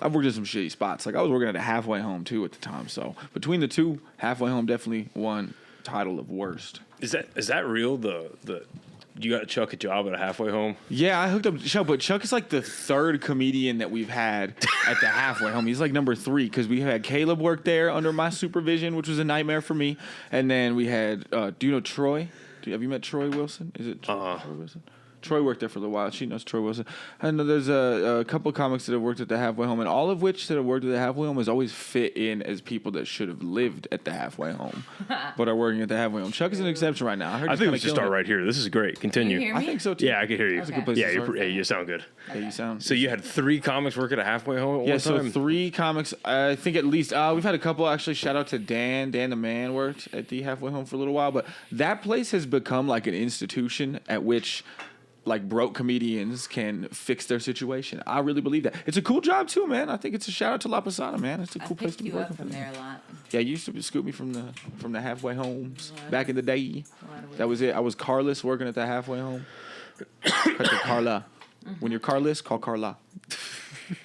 I've worked at some shitty spots. Like I was working at a halfway home too at the time. So between the two, halfway home definitely won title of worst. Is that real? The you got Chuck a job at a halfway home? Yeah, I hooked up Chuck, but Chuck is like the third comedian that we've had at the halfway home. He's like number 3 because we had Caleb work there under my supervision, which was a nightmare for me. And then we had, do you know Troy? Have you met Troy Wilson? Is it Troy Wilson? Troy worked there for a little while. She knows Troy Wilson. I know there's a couple of comics that have worked at the halfway home, and all of which that have worked at the halfway home has always fit in as people that should have lived at the halfway home, but are working at the halfway home. Chuck is an exception right now. I think we should start right here. This is great. Continue. Can you hear me? I think so too. Yeah, I can hear you. That's a good place to start. Hey, you sound good. Yeah, you sound. So you had 3 comics work at a halfway home at one time? So 3 comics. I think at least we've had a couple actually. Shout out to Dan. Dan the man worked at the halfway home for a little while, but that place has become like an institution at which like broke comedians can fix their situation. I really believe that. It's a cool job too, man. I think it's a shout out to La Posada, man. It's a cool place to be working from there a lot. Yeah, you used to scoop me from the halfway homes back in the day. That was it. I was carless working at the halfway home. Carla. When you're carless, call Carla.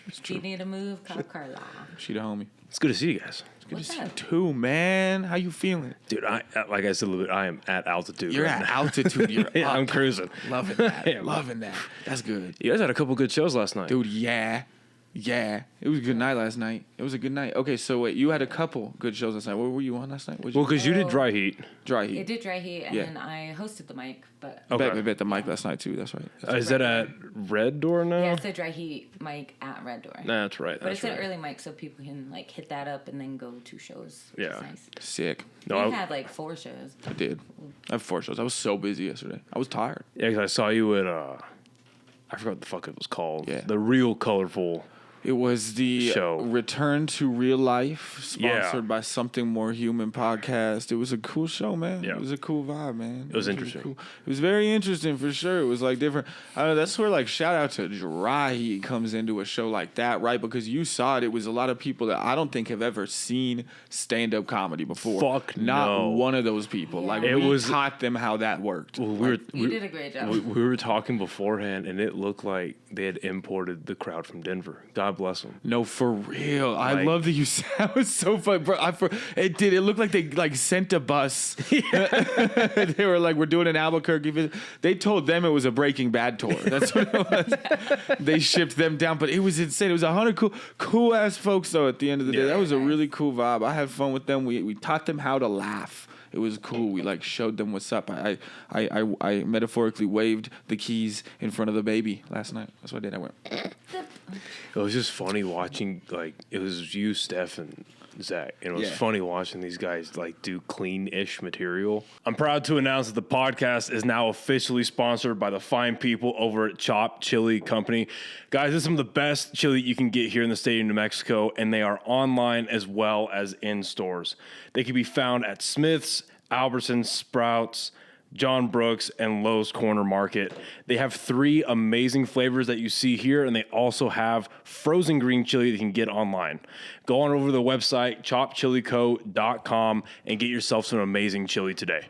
If you need a move, call Carla. She the homie. It's good to see you guys. Good to see you too, man. How you feeling? Dude, like I said a little bit, I am at altitude. You're right at now. altitude. You're yeah, up. I'm cruising. Loving that. Loving that. That's good. You guys had a couple good shows last night. Dude, yeah. Yeah. It was a good night last night. It was a good night. Okay, so wait, you had a couple good shows last night. What were you on last night? Well, because you did Dry Heat. Dry Heat. It did Dry Heat, and then I hosted the mic. But I bet the mic last night too. That's right. Is that at Red Door now? Yeah, it's a Dry Heat mic at Red Door. Nah, that's right. But it's an early mic, so people can like hit that up and then go to shows. Which is nice. Sick. No, you had like 4 shows. I did. I have 4 shows. I was so busy yesterday. I was tired. Yeah, because I saw you at I forgot what the fuck it was called. Yeah. The Real Colorful. It was the show. Return to Real Life, sponsored by Something More Human podcast. It was a cool show, man. Yeah. It was a cool vibe, man. It was interesting. Cool. It was very interesting for sure. It was like different. I don't know. That's where like shout out to Dry Heat comes into a show like that, right? Because you saw it. It was a lot of people that I don't think have ever seen stand up comedy before. Fuck not no. one of those people. Yeah. Like we taught them how that worked. Well, You did a great job. We were talking beforehand, and it looked like they had imported the crowd from Denver. God bless them. No, for real. I love that you said that was so fun, bro. It did. It looked like they like sent a bus. They were like, "We're doing an Albuquerque visit." They told them it was a Breaking Bad tour. That's what it was. They shipped them down, but it was insane. It was 100 cool ass folks though. At the end of the day, that was a really cool vibe. I had fun with them. We taught them how to laugh. It was cool. We like showed them what's up. I metaphorically waved the keys in front of the baby last night. That's what I did. I went. It was just funny watching, like, it was you, Steph, and Zach. And it was funny watching these guys, like, do clean-ish material. I'm proud to announce that the podcast is now officially sponsored by the fine people over at Chop Chili Company. Guys, this is some of the best chili you can get here in the state of New Mexico, and they are online as well as in stores. They can be found at Smith's, Albertsons, Sprouts, John Brooks, and Lowe's Corner Market. They have 3 amazing flavors that you see here, and they also have frozen green chili that you can get online. Go on over to the website, chopchilico.com, and get yourself some amazing chili today.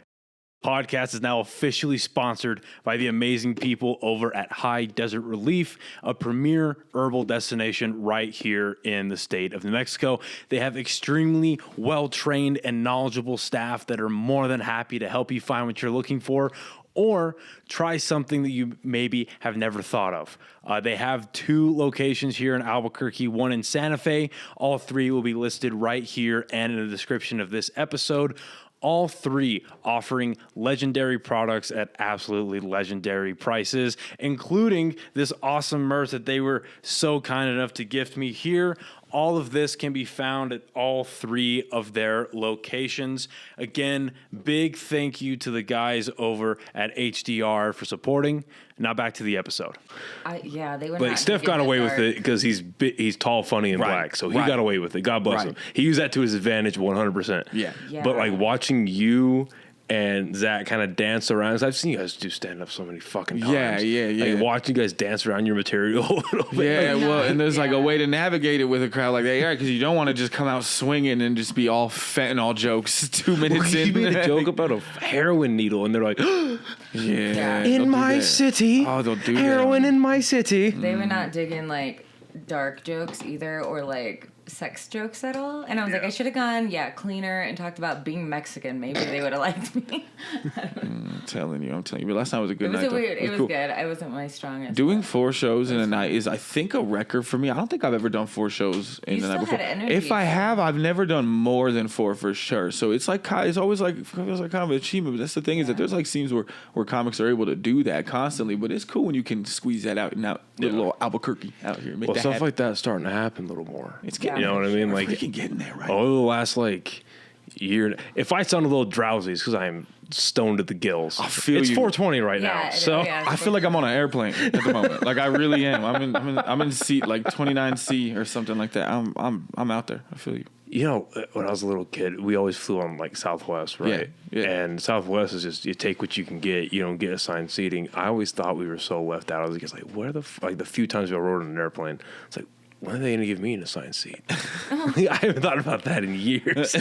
Podcast is now officially sponsored by the amazing people over at High Desert Relief, a premier herbal destination right here in the state of New Mexico. They have extremely well-trained and knowledgeable staff that are more than happy to help you find what you're looking for or try something that you maybe have never thought of. They have 2 locations here in Albuquerque, 1 in Santa Fe. All 3 will be listed right here and in the description of this episode. All 3 offering legendary products at absolutely legendary prices, including this awesome merch that they were so kind enough to gift me here. All of this can be found at all 3 of their locations. Again, big thank you to the guys over at HDR for supporting. Now back to the episode. They were. But Steph got away with it because he's tall, funny, and black, so he got away with it. God bless him. He used that to his advantage 100%. Yeah. But like watching you and Zach kind of dance around, 'cause I've seen you guys do stand up so many fucking times. Yeah. Like watching you guys dance around your material a little bit. Yeah, well, and there's like a way to navigate it with a crowd like that, yeah, because you don't want to just come out swinging and just be all fentanyl jokes 2 minutes in. You made a joke about a heroin needle, and they're like, yeah. in my city. Oh, they'll do heroin that. in my city. They were not digging like dark jokes either, or like sex jokes at all. And I was like, I should have gone, cleaner and talked about being Mexican. Maybe they would have liked me. I'm telling you. But last night was a good night. It was cool. Good. I wasn't my strongest. Doing 4 shows in a night is, I think, a record for me. I don't think I've ever done 4 shows in the night before. If I have, I've never done more than 4 for sure. So it's like, it's always like, feels like kind of an achievement. But that's the thing is that there's like scenes where comics are able to do that constantly. But it's cool when you can squeeze that out and out little Albuquerque out here. Well, stuff like that's starting to happen a little more. It's getting, you know what I mean? Like, freaking getting there, right? Over the last like year, if I sound a little drowsy, it's because I'm stoned at the gills. I feel it's you. 4:20 right now, so I feel like I'm on an airplane at the moment. Like I really am. I'm in seat like 29C or something like that. I'm out there. I feel you. You know, when I was a little kid, we always flew on like Southwest, right? Yeah. And Southwest is just you take what you can get. You don't get assigned seating. I always thought we were so left out. I was just like, where the few times I rode on an airplane, it's like, when are they going to give me an assigned seat? I haven't thought about that in years.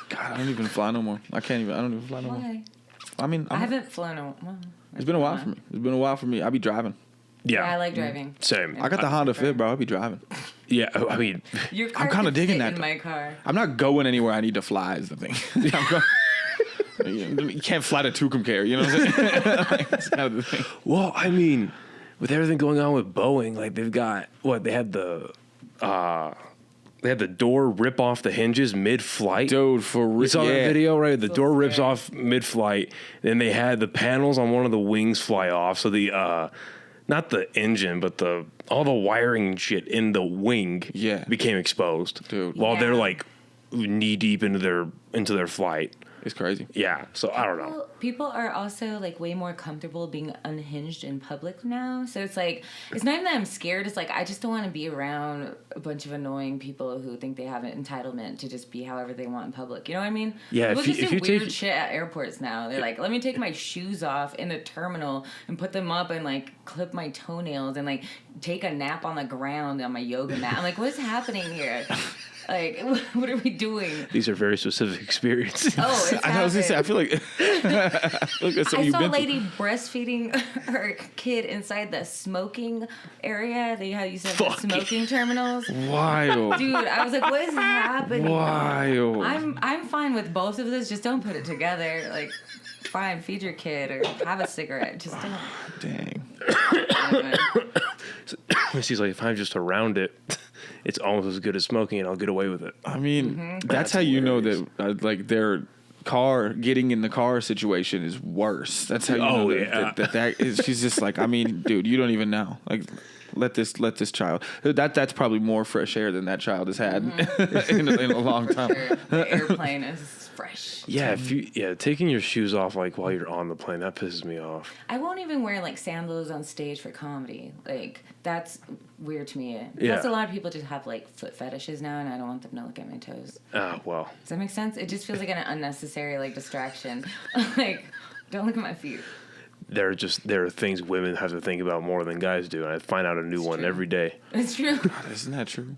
God, I don't even fly no more. I don't even fly no more. I mean, I haven't flown. It's been a while for me. I be driving. Yeah, I like driving. Same. I got the Honda Fit, bro. I be driving. Yeah, I mean, your car I'm kind of digging that. In my car. I'm not going anywhere I need to fly. Is the thing. You can't fly to Tucumcare. You know what I'm saying? Like, that's kind of the thing. Well, I mean, with everything going on with Boeing, like they've got they had the door rip off the hinges mid-flight. Dude, for real. You saw that video, right? The door rips off mid-flight. Then they had the panels on one of the wings fly off. So the not the engine, but all the wiring and shit in the wing became exposed. Dude. While they're like knee deep into their flight. It's crazy. Yeah, so I don't know. People are also like way more comfortable being unhinged in public now. So it's like, it's not even that I'm scared. It's like, I just don't want to be around a bunch of annoying people who think they have an entitlement to just be however they want in public. You know what I mean? Yeah, people just do weird shit at airports now. They're like, let me take my shoes off in the terminal and put them up and like clip my toenails and like take a nap on the ground on my yoga mat. I'm like, what's happening here? Like, what are we doing? These are very specific experiences. Oh, it's I was gonna say, I feel like that's I saw a lady breastfeeding her kid inside the smoking area. How you said the smoking terminals. Wild. Dude, I was like, what is happening? Wild. I'm fine with both of those. Just don't put it together. Like, fine, feed your kid or have a cigarette. Just don't. Dang. She's like, if I'm just around it, it's almost as good as smoking, and I'll get away with it. I mean, that's how you know that like their car getting in the car situation is worse. That's how you know that is. She's just like, I mean, dude, you don't even know. Like, let this child. That's probably more fresh air than that child has had in a long time. The airplane is fresh. Yeah, taking your shoes off like while you're on the plane, that pisses me off. I won't even wear like sandals on stage for comedy. Like, that's weird to me. Yeah. Plus, a lot of people just have like foot fetishes now, and I don't want them to look at my toes. Well. Does that make sense? It just feels like an unnecessary like distraction. Like, don't look at my feet. There are things women have to think about more than guys do, and I find out a new one every day. It's true. God, isn't that true?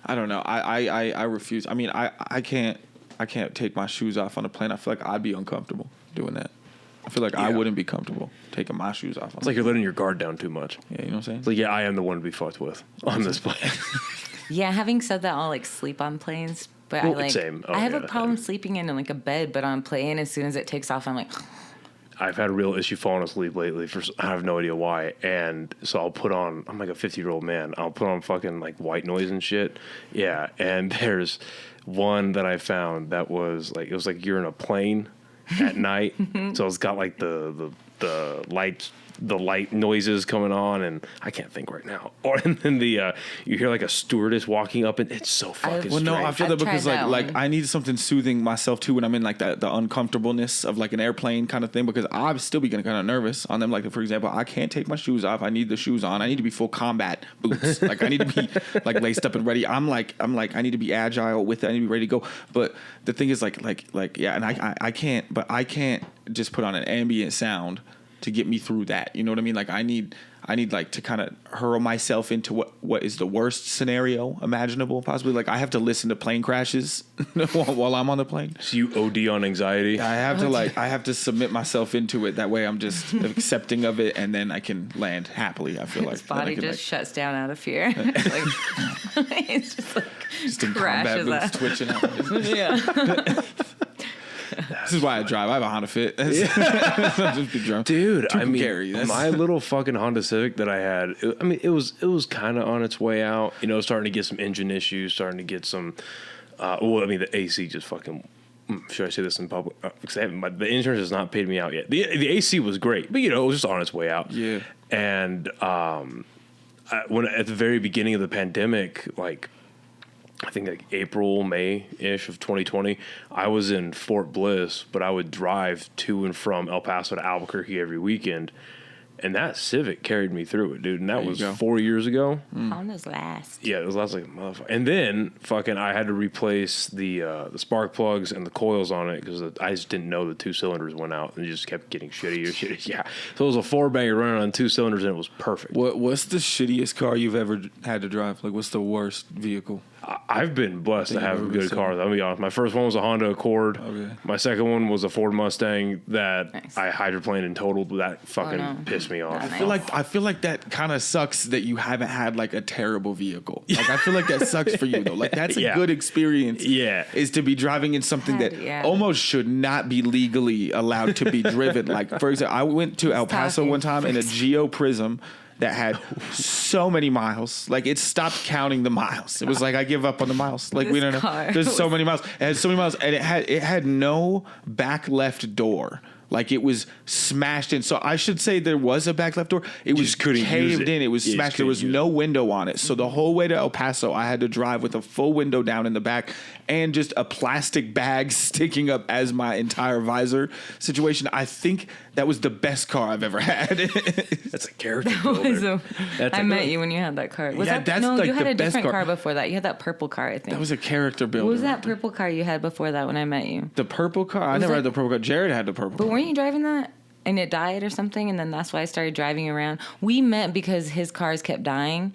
I don't know. I refuse. I mean, I can't take my shoes off on a plane. I feel like I'd be uncomfortable doing that. I feel like I wouldn't be comfortable taking my shoes off. It's like you're letting your guard down too much. Yeah, you know what I'm saying? It's like, I am the one to be fucked with on this plane. Yeah, having said that, I'll like sleep on planes. But same. I have a problem sleeping in like a bed, but on a plane, as soon as it takes off, I'm like... I've had a real issue falling asleep lately. I have no idea why. And so I'll put on, I'm like a 50-year-old man. I'll put on fucking like white noise and shit. Yeah. And there's one that I found that was like, it was like you're in a plane at night. So it's got like the light noises coming on, and I can't think right now. And then you hear like a stewardess walking up, and it's so fucking strange. No, I feel that because like I need something soothing myself too when I'm in like the uncomfortableness of like an airplane kind of thing, because I'd still be getting kind of nervous on them. Like, for example, I can't take my shoes off. I need the shoes on. I need to be full combat boots. Like, I need to be like laced up and ready. I'm like I need to be agile with it. I need to be ready to go. But the thing is like yeah, and I can't just put on an ambient sound to get me through that. You know what I mean? Like I need like to kind of hurl myself into what is the worst scenario imaginable, possibly. Like I have to listen to plane crashes while I'm on the plane. So you OD on anxiety? I have to submit myself into it. That way I'm just accepting of it, and then I can land happily. I feel like his body just shuts down out of fear. Like, it's just in combat moves, twitching out. Yeah. This is why I drive. I have a Honda Fit. Just be drunk. Dude, I mean, Gary, my little fucking Honda Civic that I had, it was kind of on its way out. You know, starting to get some engine issues, starting to get some, the AC just fucking, should I say this in public? Because the insurance has not paid me out yet. The AC was great, but, you know, it was just on its way out. Yeah. And when at the very beginning of the pandemic, like, I think like April, May-ish of 2020, I was in Fort Bliss, but I would drive to and from El Paso to Albuquerque every weekend. And that Civic carried me through it, dude. And that was 4 years ago. Honda's last. Yeah, it was last like a motherfucker. And then fucking I had to replace the spark plugs and the coils on it because I just didn't know the 2 cylinders went out and it just kept getting shittier. Yeah. So it was a 4-banger running on 2 cylinders and it was perfect. What's the shittiest car you've ever had to drive? Like, what's the worst vehicle? I've been blessed to have a good car. I'll be honest. My first one was a Honda Accord. Okay. My second one was a Ford Mustang that I hydroplaned and totaled. That fucking pissed me off. I feel like that kind of sucks that you haven't had like a terrible vehicle. Like I feel like that sucks for you though. Like that's a good experience. Yeah, is to be driving in something that almost should not be legally allowed to be driven. Like for example, I went to El Paso one time in a Geo Prism that had so many miles. Like it stopped counting the miles. It was like I give up on the miles. Like we don't know. There's so many miles. It had so many miles, and it had no back left door. Like it was smashed in. So I should say there was a back left door. It was caved in. It was smashed. There was no window on it. So the whole way to El Paso, I had to drive with a full window down in the back and just a plastic bag sticking up as my entire visor situation. I think that was the best car I've ever had. That's a character builder. I met you when you had that car. You had a different car before that. You had that purple car, I think. That was a character builder. What was that purple car you had before that when I met you? The purple car? I never had the purple car. Jared had the purple car. But weren't you driving that? And it died or something, and then that's why I started driving around. We met because his cars kept dying,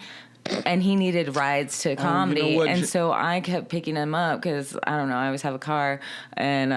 and he needed rides to comedy, and so I kept picking him up because I don't know. I always have a car, and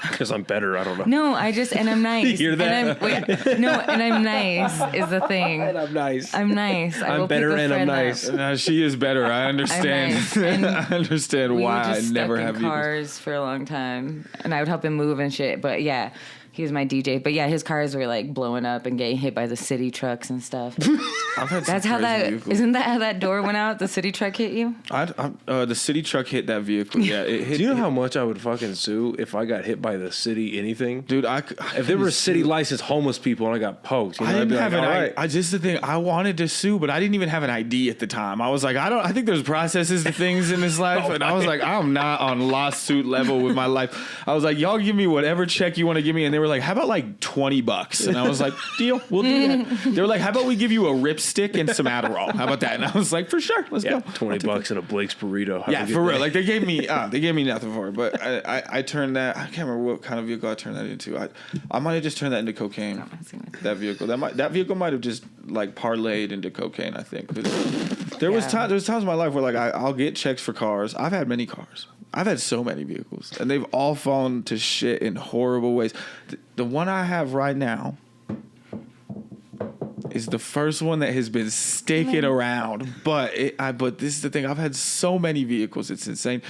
because I'm better. I don't know. No, and I'm nice. You hear that? And I'm nice is the thing. And I'm nice. I'm nice. I'm better and I'm nice. No, she is better. I understand. I understand why I never have cars for a long time, and I would help him move and shit. But yeah. He was my DJ, but yeah, his cars were like blowing up and getting hit by the city trucks and stuff. That's how isn't that how that door went out? The city truck hit you? The city truck hit that vehicle. Yeah, it hit. Do you know how much I would fucking sue if I got hit by the city anything, dude? If there were city licensed homeless people and I got poked, I didn't have an ID. I just the thing I wanted to sue, but I didn't even have an ID at the time. I was like, I think there's processes to things in this life, and I was like, I'm not on lawsuit level with my life. I was like, y'all give me whatever check you want to give me, and they were like, how about like $20? And I was like, deal, we'll do that. They were like, how about we give you a ripstick and some Adderall? How about that? And I was like, for sure, let's go. $20 and a Blake's burrito. Yeah, for real. Like they gave me nothing for it, but I turned that. I can't remember what kind of vehicle I turned that into. I might have just turned that into cocaine. That vehicle, that vehicle might have just like parlayed into cocaine. I think there's times in my life where like I'll get checks for cars. I've had many cars. I've had so many vehicles, and they've all fallen to shit in horrible ways. The one I have right now is the first one that has been sticking around. But this is the thing. I've had so many vehicles. It's insane.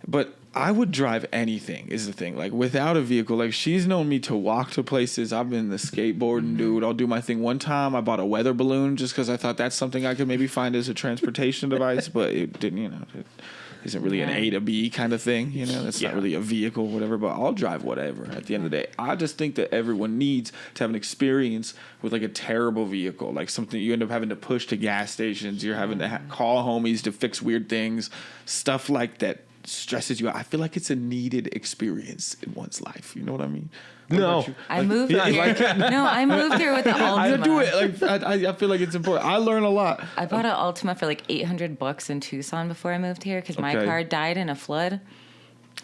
But I would drive anything is the thing. Like without a vehicle, like she's known me to walk to places. I've been the skateboarding dude. I'll do my thing. One time I bought a weather balloon just because I thought that's something I could maybe find as a transportation device, but it didn't, it isn't really an A to B kind of thing. It's not really a vehicle, whatever, but I'll drive whatever at the end of the day. I just think that everyone needs to have an experience with like a terrible vehicle, like something you end up having to push to gas stations. You're having to call homies to fix weird things, stuff like that. Stresses you out. I feel like it's a needed experience in one's life. You know what I mean? No, I moved here. I moved here with the Altima. I do it. Like I feel like it's important. I learn a lot. I bought an Altima for like $800 in Tucson before I moved here because my car died in a flood.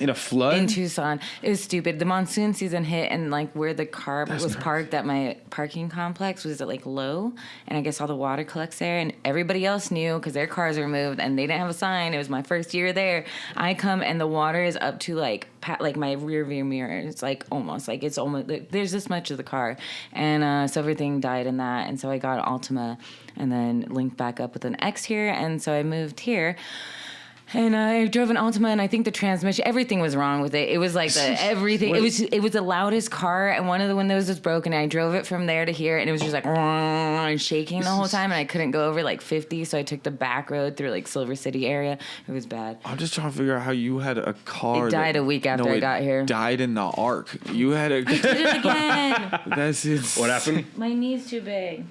In a flood? In Tucson. It was stupid. The monsoon season hit, and like where the car was parked at my parking complex was at like low, and I guess all the water collects there, and everybody else knew because their cars were moved and they didn't have a sign. It was my first year there. I come and the water is up to like my rear view mirror. It's like almost there's this much of the car, and so everything died in that, and so I got Altima, and then linked back up with an X here, and so I moved here. And I drove an Altima, and I think the transmission, everything was wrong with it. It was like everything. It was the loudest car, and one of the windows was broken. And I drove it from there to here, and it was just like and shaking the whole time. And I couldn't go over like 50, so I took the back road through like Silver City area. It was bad. I'm just trying to figure out how you had a car. It died a week after I got here. Died in the arc. You had a. I did it again. That's it. What happened? My knee's too big.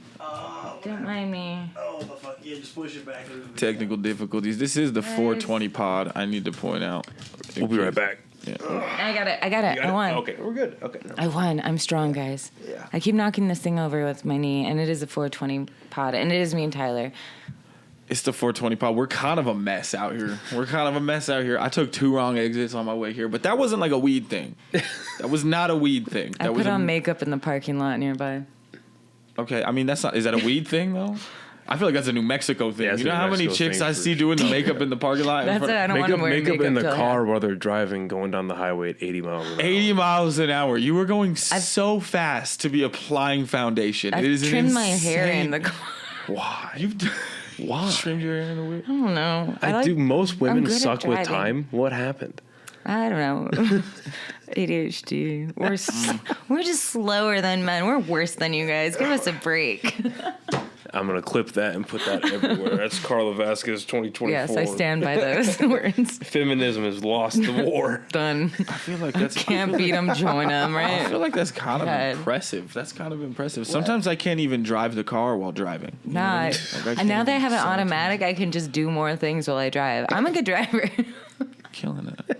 Don't mind me. Oh, the fuck. Yeah, just push it back. Technical difficulties. This is the 420 pod, I need to point out. We'll be right back. Yeah. I got it. I won. Okay, we're good. Okay. I won. I'm strong, guys. Yeah. I keep knocking this thing over with my knee, and it is a 420 pod, and it is me and Tyler. It's the 420 pod. We're kind of a mess out here. I took 2 wrong exits on my way here, but that wasn't like a weed thing. That was not a weed thing. I put on makeup in the parking lot nearby. Okay, I mean, that's not... Is that a weed thing, though? I feel like that's a New Mexico thing. Yeah, you know how many chicks I see doing the makeup in the parking lot? That's it. I don't want to wear makeup in the till car while they're driving, going down the highway at 80 miles an hour. 80 miles an hour. You were going so fast to be applying foundation. I've it is trimmed my hair in the car. Why? Why? Trimmed your hair in the whip? I don't know. Do most women good at suck with driving. time? What happened? I don't know. ADHD. We're just slower than men. We're worse than you guys. Give us a break. I'm going to clip that and put that everywhere. That's Carla Vasquez 2024. Yes, I stand by those words. Feminism has lost the war. Done. I feel like that's... Can't beat them, join them, I right? feel like that's kind of God. impressive. Sometimes I can't even drive the car while driving. You know what I mean? Like, And now that I have an sometimes- automatic, I can just do more things while I drive. I'm a good driver. Killing it.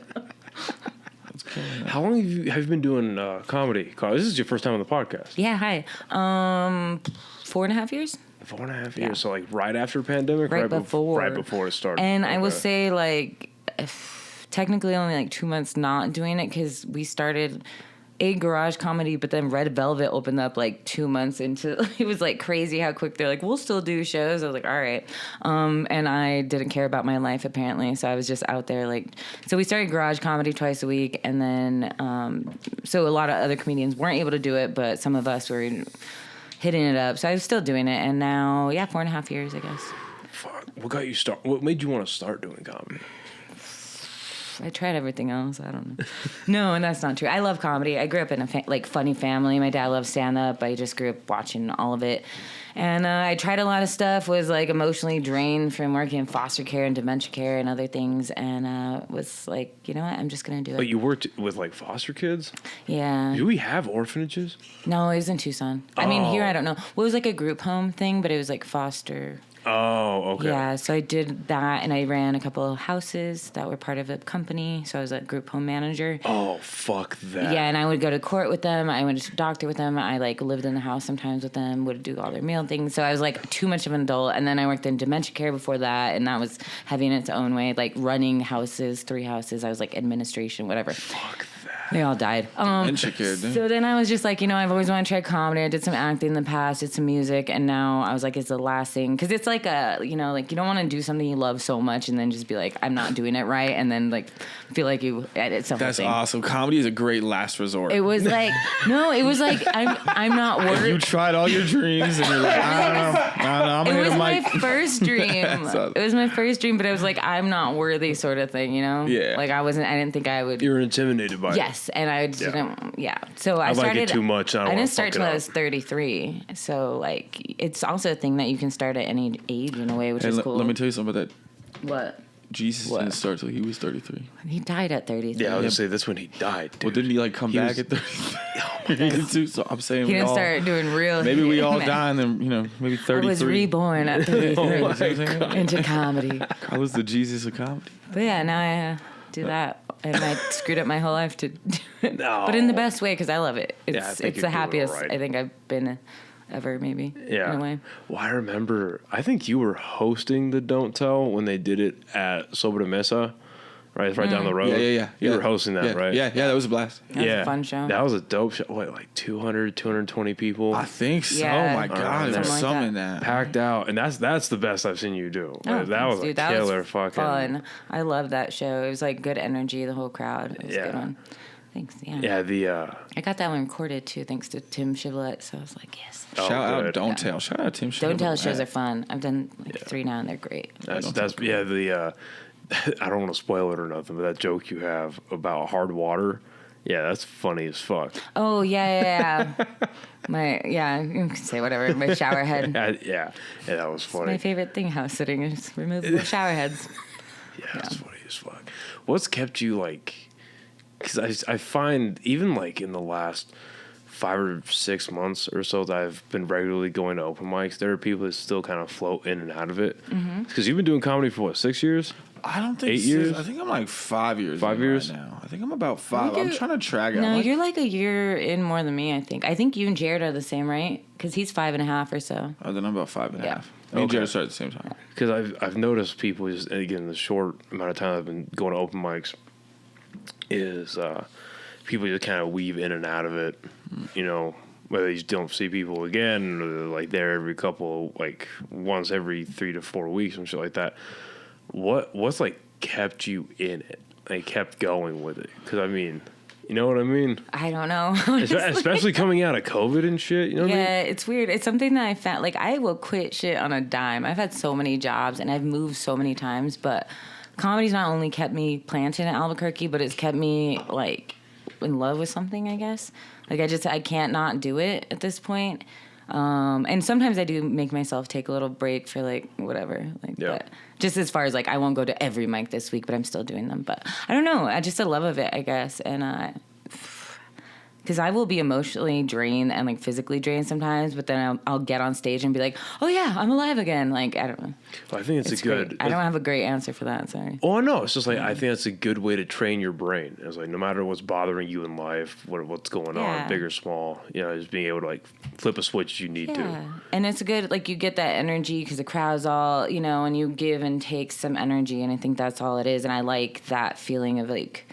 How long have you been doing comedy? Carla? This is your first time on the podcast. Yeah, hi. 4.5 years. 4.5 years. Yeah. So like right after pandemic, Right before. right before it started. And I will Okay. say, like, technically only like 2 months not doing it because we started a garage comedy, but then Red Velvet opened up like 2 months into it. Was like crazy how quick they're like, we'll still do shows. I was like, all right. And I didn't care about my life apparently, so I was just out there like. So we started garage comedy twice a week, and then so a lot of other comedians weren't able to do it, but some of us were hitting it up. So I was still doing it, and now 4.5 years, I guess. Fuck. What got you start? What made you want to start doing comedy? I tried everything else. I don't know. No, and that's not true. I love comedy. I grew up in a funny family. My dad loved stand-up. I just grew up watching all of it. And I tried a lot of stuff, was like emotionally drained from working in foster care and dementia care and other things, and was like, you know what, I'm just going to do it. But you worked with like foster kids? Yeah. Do we have orphanages? No, it was in Tucson. I mean, here, I don't know. Well, it was like a group home thing, but it was like foster. Oh, okay. Yeah, so I did that, and I ran a couple of houses that were part of a company, so I was a group home manager. Oh, fuck that. Yeah, and I would go to court with them. I went to the doctor with them. I like lived in the house sometimes with them. Would do all their meal things. So I was like too much of an adult. And then I worked in dementia care before that, and that was heavy in its own way, like running houses, 3 houses. I was like administration, whatever. Fuck that. They all died. Dementia care, dude. So then I was just like, I've always wanted to try comedy. I did some acting in the past, did some music, and now I was like, it's the last thing. Because it's like like you don't want to do something you love so much and then just be like, I'm not doing it right, and then like feel like it's a whole That's thing. awesome. Comedy is a great last resort. It was like, no, it was like, I'm not worthy. You tried all your dreams and you're like, I don't know. I'm It gonna was hit a my mic. first dream. Awesome. It was my first dream, but it was like, I'm not worthy sort of thing, Yeah. Like I didn't think I would. You were intimidated by it. Yes, and I didn't, So I like started. it too much. I didn't wanna start fuck till it I up. was 33. So like, it's also a thing that you can start at any age in a way, which Hey, is cool. Let me tell you something about that. What? Jesus What? didn't start till he was 33. He died at 33. Yeah, I was gonna say that's when he died. Dude. Well, didn't he like come He back was- at 33? So I'm saying He we didn't all, start doing real. maybe we all man. die and then, maybe I 33. was reborn at 33 Oh my God. into comedy. Carla's the Jesus of comedy. But yeah, now I do that, and I screwed up my whole life to do it. No. But in the best way, because I love it. Yeah, I It's think it's you're the doing happiest alright. I think I've been ever, maybe. Yeah. In a way. Well, I remember. I think you were hosting the Don't Tell when they did it at Sobre de Mesa, right? It's right down the road. Yeah. You were hosting that, right? Yeah, that was a blast. That was a fun show. That was a dope show. What, like 200, 220 people? I think so. Yeah. Oh my God, it was Something like something in that. that. Packed out. And that's the best I've seen you do. Oh, that was dude, a killer fucking. fun. I love that show. It was like good energy, the whole crowd. It was a good one. Thanks. Yeah. I got that one recorded too, thanks to Tim Chevrolet. So I was like, yes. Shout out good. Don't Tell. Shout out Tim. Don't Tell shows are fun. I've done like 3 now, and they're great. I don't want to spoil it or nothing, but that joke you have about hard water, that's funny as fuck. Oh yeah. You can say whatever. My shower head. Yeah, that was funny. My favorite thing, house sitting, is removable shower heads. That's funny as fuck. What's kept you like? Because I find even like in the last 5 or 6 months or so that I've been regularly going to open mics, there are people that still kind of float in and out of it. Because you've been doing comedy for what, 6 years? I don't think 8 years. I think I'm like 5 years. 5 years right now. I think I'm about 5. I'm trying to track it. No, like, you're like a year in more than me. I think you and Jared are the same, right? Because he's 5.5 or so. Oh, then I'm about 5.5. Me and Jared started at the same time. Because I've noticed people just, again, the short amount of time I've been going to open mics is people just kind of weave in and out of it, whether you just don't see people again or they're like there every couple, like once every 3 to 4 weeks and shit like that. What's like kept you in it? Like kept going with it? Because I mean, you know what I mean? I don't know. Especially coming out of COVID and shit. You know what I mean? Yeah, it's weird. It's something that I found, like I will quit shit on a dime. I've had so many jobs and I've moved so many times, but comedy's not only kept me planted in Albuquerque, but it's kept me like in love with something, I guess. Like I can't not do it at this point. And sometimes I do make myself take a little break for like whatever. But just as far as like I won't go to every mic this week, but I'm still doing them. But I don't know. I just a love of it, I guess. And because I will be emotionally drained and like physically drained sometimes, but then I'll get on stage and be like, oh yeah, I'm alive again. Like I don't know. Well, I think it's a good. Great. I don't have a great answer for that. Sorry. Oh no, it's just like I think it's a good way to train your brain. It's like no matter what's bothering you in life, what's going on, big or small, just being able to like flip a switch you need to. And it's good, like you get that energy because the crowd's all, and you give and take some energy, and I think that's all it is. And I like that feeling of like.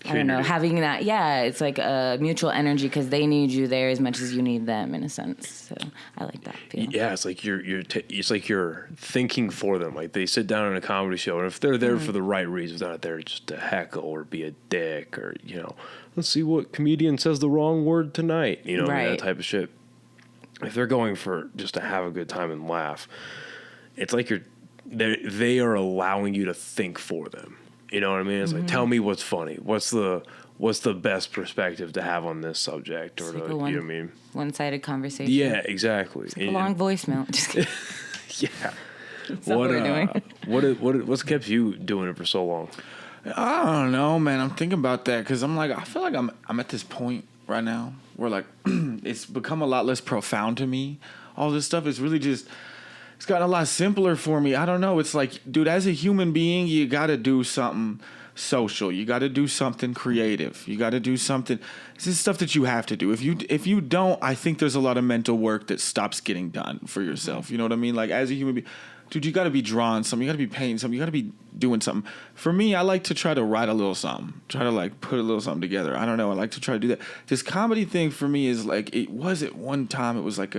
I don't know, having that, it's like a mutual energy because they need you there as much as you need them in a sense. So I like that feeling. Yeah, it's like it's like you're thinking for them. Like they sit down in a comedy show, and if they're there for the right reasons, they're not there just to heckle or be a dick or let's see what comedian says the wrong word tonight. That type of shit. If they're going for just to have a good time and laugh, it's like they are allowing you to think for them. You know what I mean? It's like, tell me what's funny. What's the best perspective to have on this subject? Or like you know what I mean? One-sided conversation. Yeah, exactly. It's like a long voicemail. Just kidding. Yeah. That's what we're doing. What's kept you doing it for so long? I don't know, man. I'm thinking about that because I feel like I'm at this point right now where like it's become a lot less profound to me. All this stuff is really just. It's gotten a lot simpler for me. I don't know. It's like, dude, as a human being, you got to do something social. You got to do something creative. You got to do something. This is stuff that you have to do. If you don't, I think there's a lot of mental work that stops getting done for yourself. You know what I mean? Like as a human being, dude, you got to be drawing something. You got to be painting something. You got to be doing something. For me, I like to try to write a little something. Try to like put a little something together. I don't know. I like to try to do that. This comedy thing for me is like, it was at one time, it was like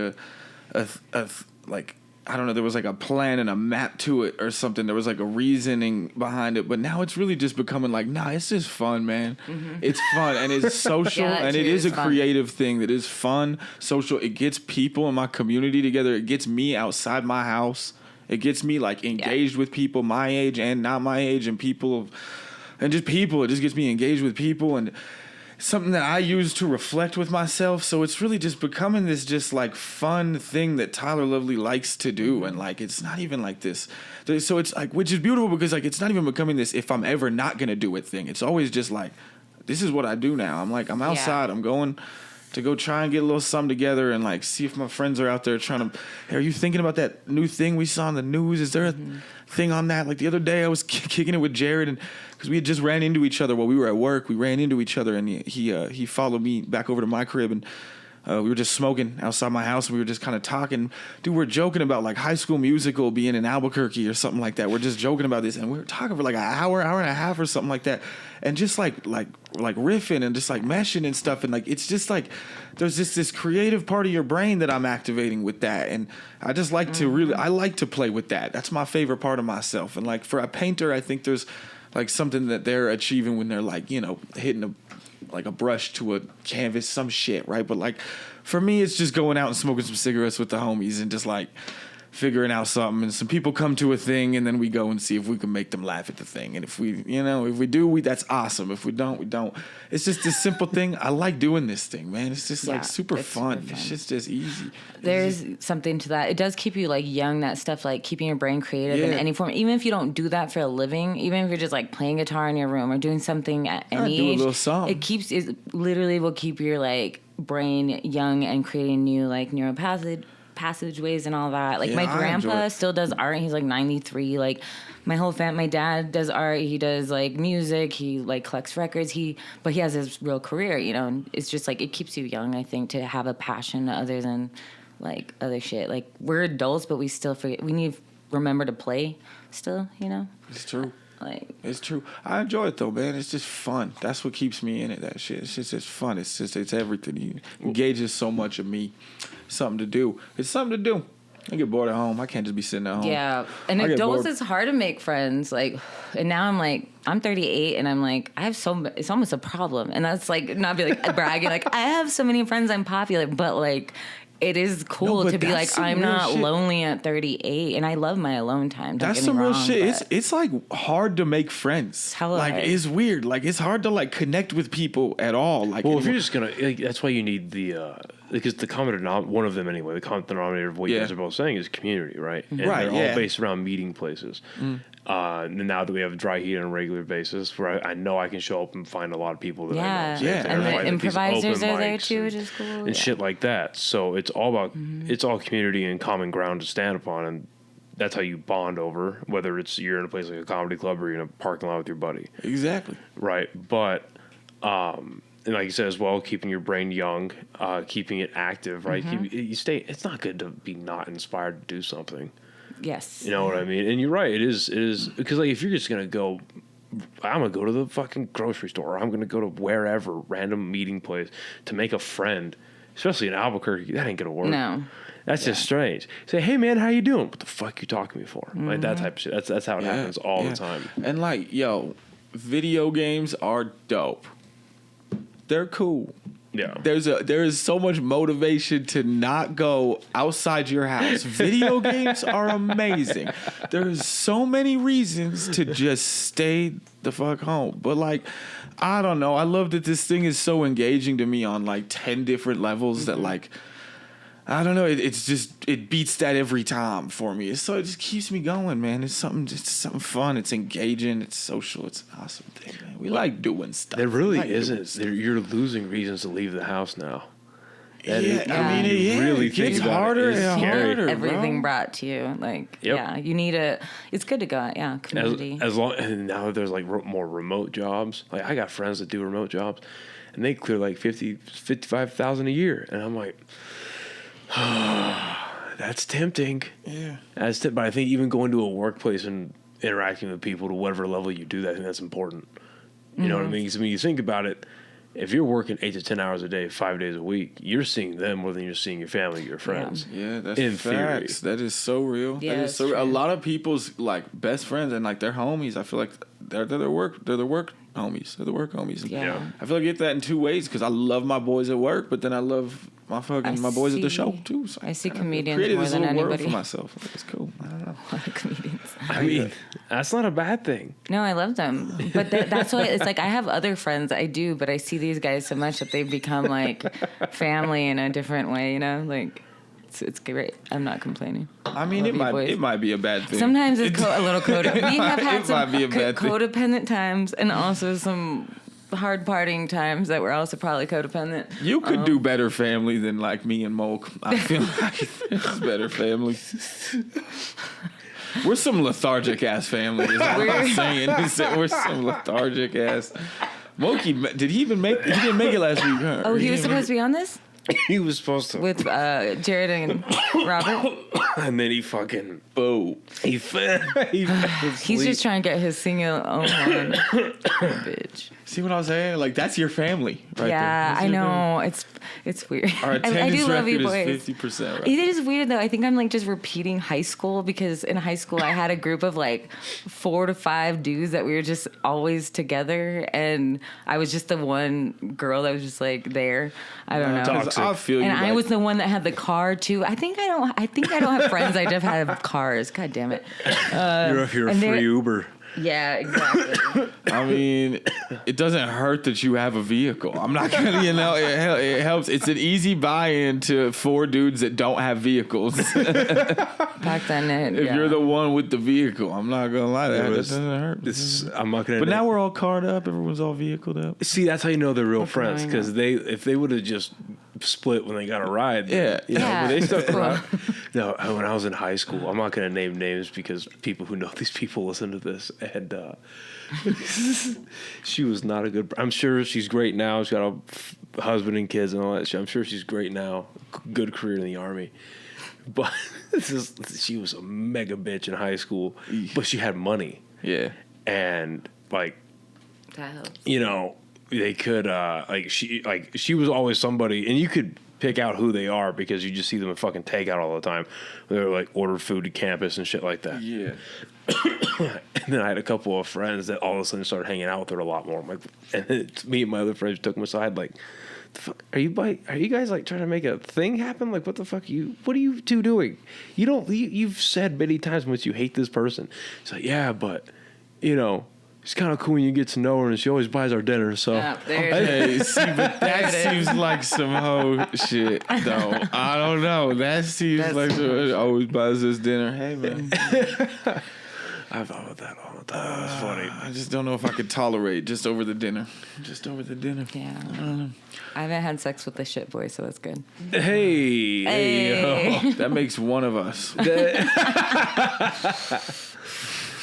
like, I don't know, there was like a plan and a map to it or something. There was like a reasoning behind it. But now it's really just becoming like, nah, it's just fun, man. It's fun and it's social and it is a creative thing that is fun, social. It gets people in my community together. It gets me outside my house. It gets me like engaged with people my age and not my age and people and just people. It just gets me engaged with people and something that I use to reflect with myself. So it's really just becoming this just like fun thing that Tyler Lovely likes to do. And like, it's not even like this. So it's like, which is beautiful because like, it's not even becoming this, if I'm ever not going to do it thing. It's always just like, this is what I do now. I'm like, I'm outside. I'm going to go try and get a little something together and like, see if my friends are out there trying to, are you thinking about that new thing we saw on the news? Is there a thing on that? Like the other day I was kicking it with Jared and because we had just ran into each other while we were at work. We ran into each other and he followed me back over to my crib and we were just smoking outside my house, and we were just kind of talking. Dude, we're joking about like High School Musical being in Albuquerque or something like that. We're just joking about this, and we were talking for like an hour and a half or something like that, and just like riffing and just like meshing and stuff, and like it's just like there's just this creative part of your brain that I'm activating with that, and I just like to I like to play with that. That's my favorite part of myself, and like for a painter, I think there's like something that they're achieving when they're like, you know, hitting a brush to a canvas, some shit, right? But like for me, it's just going out and smoking some cigarettes with the homies and just like figuring out something, and some people come to a thing, and then we go and see if we can make them laugh at the thing. And if we do, that's awesome. If we don't, we don't. It's just this simple thing. I like doing this thing, man. It's just like super fun. It's just easy. There's something to that. It does keep you like young, that stuff, like keeping your brain creative in any form. Even if you don't do that for a living, even if you're just like playing guitar in your room or doing something at any age, do a little something. It literally will keep your like brain young and creating new like neural passageways and all that. Like my grandpa still does art. He's like 93. Like my whole my dad does art. He does like music. He like collects records. But he has his real career, you know. And it's just like it keeps you young, I think, to have a passion other than like other shit. Like we're adults, but we still forget. We need to remember to play still, you know. It's true. Like it's true. I enjoy it though, man. It's just fun. That's what keeps me in it. That shit. It's fun. It's everything. It engages so much of me. Something to do. It's something to do. I get bored at home. I can't just be sitting at home. Yeah, and adults, it's hard to make friends. Like, and now I'm 38, and I'm like, it's almost a problem. And that's like not be like bragging. Like I have so many friends, I'm popular, but like. It is cool to be like, I'm not lonely at 38, and I love my alone time. That's some real shit. It's like hard to make friends. Like it's weird. Like it's hard to like connect with people at all. Like, well, if you're just gonna, like, that's why you need the because the common denominator, one of them anyway, the common denominator of what you guys are both saying is community, right? And they're all based around meeting places. And now that we have dry heat on a regular basis, where I know I can show up and find a lot of people that I know. And the improvisers are there too, which is cool. And shit like that. So it's all about, it's all community and common ground to stand upon. And that's how you bond over, whether it's you're in a place like a comedy club or you're in a parking lot with your buddy. Exactly. Right. But, and like you said as well, keeping your brain young, keeping it active, right? It's not good to be not inspired to do something. Yes. You know what I mean? And you're right. It is because like if you're just going to go, I'm going to go to the fucking grocery store, or I'm going to go to wherever, random meeting place to make a friend, especially in Albuquerque, that ain't going to work. No. That's just strange. Say, hey man, how you doing? What the fuck you talking to me for? Like that type of shit. That's how it happens all the time. And like, yo, video games are dope. They're cool. Yeah. There is so much motivation to not go outside your house. Video games are amazing. There's so many reasons to just stay the fuck home. But like, I don't know. I love that this thing is so engaging to me on like 10 different levels that like, I don't know. It beats that every time for me. So it just keeps me going, man. It's something fun. It's engaging. It's social. It's an awesome thing, man. We like doing stuff. There really isn't. You're losing reasons to leave the house now. I mean, it gets harder and harder. Everything brought to you, like, you need it's good to go out, community. As long, and now there's like more remote jobs. Like I got friends that do remote jobs, and they clear like $55,000 a year, and I'm like, that's tempting. Yeah. But I think even going to a workplace and interacting with people to whatever level you do that, I think that's important. You know what I mean? Because when you think about it, if you're working 8 to 10 hours a day, 5 days a week, you're seeing them more than you're seeing your family, your friends. Yeah, that's in facts. Theory. That is so real. Yeah, that is so real. A lot of people's like best friends and like their homies, I feel like they're their work homies. They're the work homies. Yeah. I feel like I get that in two ways because I love my boys at work, but then I love my boys at the show too. So I see comedians more than anybody. For myself, it's cool. I don't know. A lot of comedians. I mean, that's not a bad thing. No, I love them, but that's why it's like I have other friends. I do, but I see these guys so much that they've become like family in a different way. You know, like. It's great. I'm not complaining. I mean, it might be a bad thing. Sometimes it's a little codependent. We have had some codependent times and also some hard partying times that were also probably codependent. You could do better family than like me and Moke. I feel like it's better family. We're some lethargic ass family. Is what I'm saying. We're some lethargic ass. Moke, did he even make? He didn't make it last week. Huh? Oh, he was supposed to be on this. He was supposed to. with Jared and Robert. And then he fucking he fell He's just trying to get his single own one. Bitch. See what I was saying? Like, that's your family, right? Yeah, I know. It's weird. Our I attendance do love you record boys. is 50%. Right? It is weird though. I think I'm like just repeating high school because in high school I had a group of like 4 to 5 dudes that we were just always together, and I was just the one girl that was just like there. I don't know. I feel you. And I was the one that had the car too. I think I don't have friends. I just have cars. God damn it. You're a free Uber. Yeah, exactly. I mean, it doesn't hurt that you have a vehicle. I'm not gonna, it helps. It's an easy buy-in to 4 dudes that don't have vehicles. Back then, If you're the one with the vehicle, I'm not gonna lie, that doesn't hurt. I'm not gonna. But now we're all carred up. Everyone's all vehicled up. See, that's how you know they're real friends, because if they would have just split when they got a ride, but they stuck around. No, when I was in high school, I'm not gonna name names because people who know these people listen to this, and she was not a good. I'm sure she's great now. She's got a husband and kids and all that shit. I'm sure she's great now. Good career in the Army. But she was a mega bitch in high school, but she had money. Yeah. And like, that helps. They could she was always somebody, and you could pick out who they are because you just see them in fucking takeout all the time. They're like order food to campus and shit like that. Yeah. And then I had a couple of friends that all of a sudden started hanging out with her a lot more. I'm like, and then me and my other friends took them aside like, the fuck, are you guys like trying to make a thing happen? Like, what the fuck what are you two doing? You've said many times once you hate this person. It's like, yeah, but it's kind of cool when you get to know her, and she always buys our dinner. So, see, but that seems like some hoe shit, though. I don't know. That seems like she always buys us dinner. Hey, man. I thought about that all the time. It's funny. I just don't know if I could tolerate just over the dinner. Just over the dinner. Yeah. I don't know. I haven't had sex with the shit boy, so that's good. Hey. That makes one of us.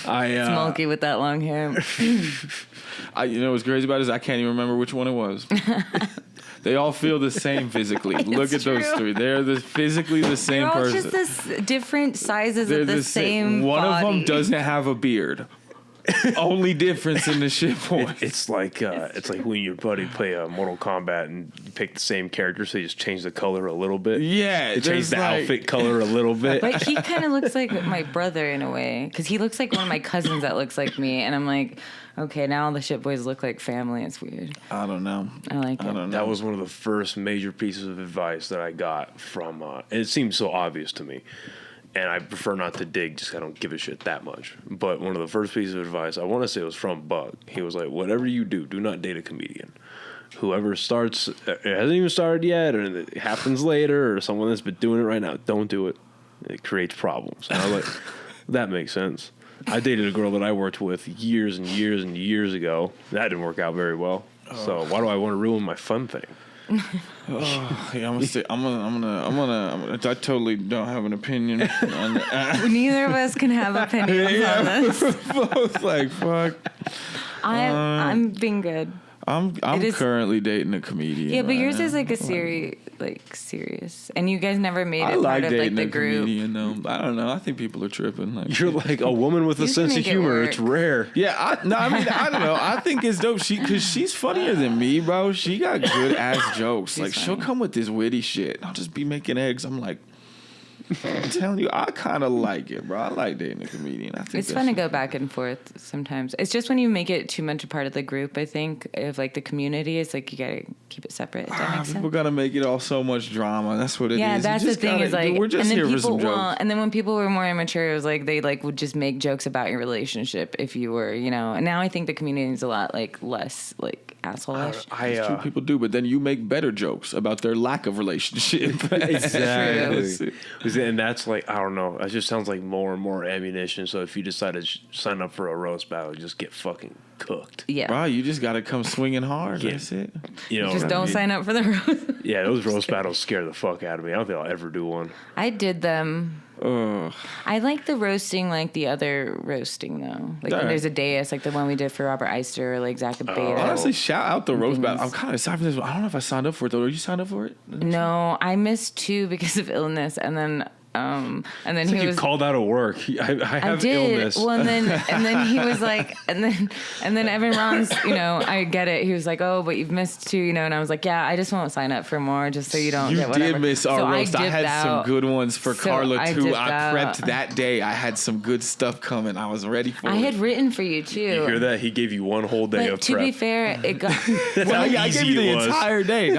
Smokey with that long hair. What's crazy about it is I can't even remember which one it was. They all feel the same physically. Look at those 3. They're physically the same They're all person. just different sizes of the same One body. of them doesn't have a beard. Only difference in the shit boy. It's like when your buddy play Mortal Kombat and you pick the same character, so you just change the color a little bit. Yeah, they change the outfit color a little bit. But he kind of looks like my brother in a way, because he looks like one of my cousins that looks like me, and I'm like, okay, now all the shit boys look like family. It's weird. I don't know. I like it. That was one of the first major pieces of advice that I got from. And it seems so obvious to me. And I prefer not to dig, just I don't give a shit that much. But one of the first pieces of advice, I want to say it was from Bug. He was like, whatever you do not date a comedian. Whoever starts, it hasn't even started yet, or it happens later, or someone that's been doing it right now, don't do it. It creates problems. And I was like, that makes sense. I dated a girl that I worked with years and years and years ago. That didn't work out very well. So why do I want to ruin my fun thing? I totally don't have an opinion on that. Neither of us can have opinions on this. Both like fuck. I'm being good. I'm currently dating a comedian. Yeah, but right yours now. is like a serious, and you guys never made it part of like the group. Comedian, though. I don't know. I think people are tripping. Like, you're like a woman with a sense of humor. It's rare. Yeah, I don't know. I think it's dope. Because she's funnier than me, bro. She got good ass jokes. Like she'll come with this witty shit. I'll just be making eggs. I'm like, I'm telling you, I kind of like it, bro. I like dating a comedian. I think it's fun to go back and forth sometimes. It's just when you make it too much a part of the group, I think, of like the community, it's like you gotta keep it separate. Does that make sense? People gotta make it all so much drama. That's what it is. Yeah, that's the thing. Is like, we're just here for some jokes. And then when people were more immature, it was like they like would just make jokes about your relationship if you were, And now I think the community is a lot like less like asshole-ish. It's true, people do, but then you make better jokes about their lack of relationship. Exactly. And that's like, I don't know. It just sounds like more and more ammunition. So if you decide to sign up for a roast battle, just get fucking cooked. Yeah. Bro, you just got to come swinging hard. That's it. Just Just don't sign up for the roast. Yeah, those roast battles scare the fuck out of me. I don't think I'll ever do one. I did them. I like the roasting, like the other roasting though. Like when there's a dais, like the one we did for Robert Eister, or like Zach Abeda. Honestly, shout out the roast battle. I'm kind of excited for this one. I don't know if I signed up for it though. Did you sign up for it? No, I missed 2 because of illness, and then he You was called out of work. I have illness. Well, and then he was like, and then Evan Ron's, I get it. He was like, oh, but you've missed 2, and I was like, yeah, I just won't sign up for more, just so you don't. You get whatever. did miss our roast. I had some good ones for Carla too. I prepped that day. I had some good stuff coming. I was ready for it. I had written for you too. You hear that? He gave you one whole day of to prep. be fair, it got. I gave you the entire day.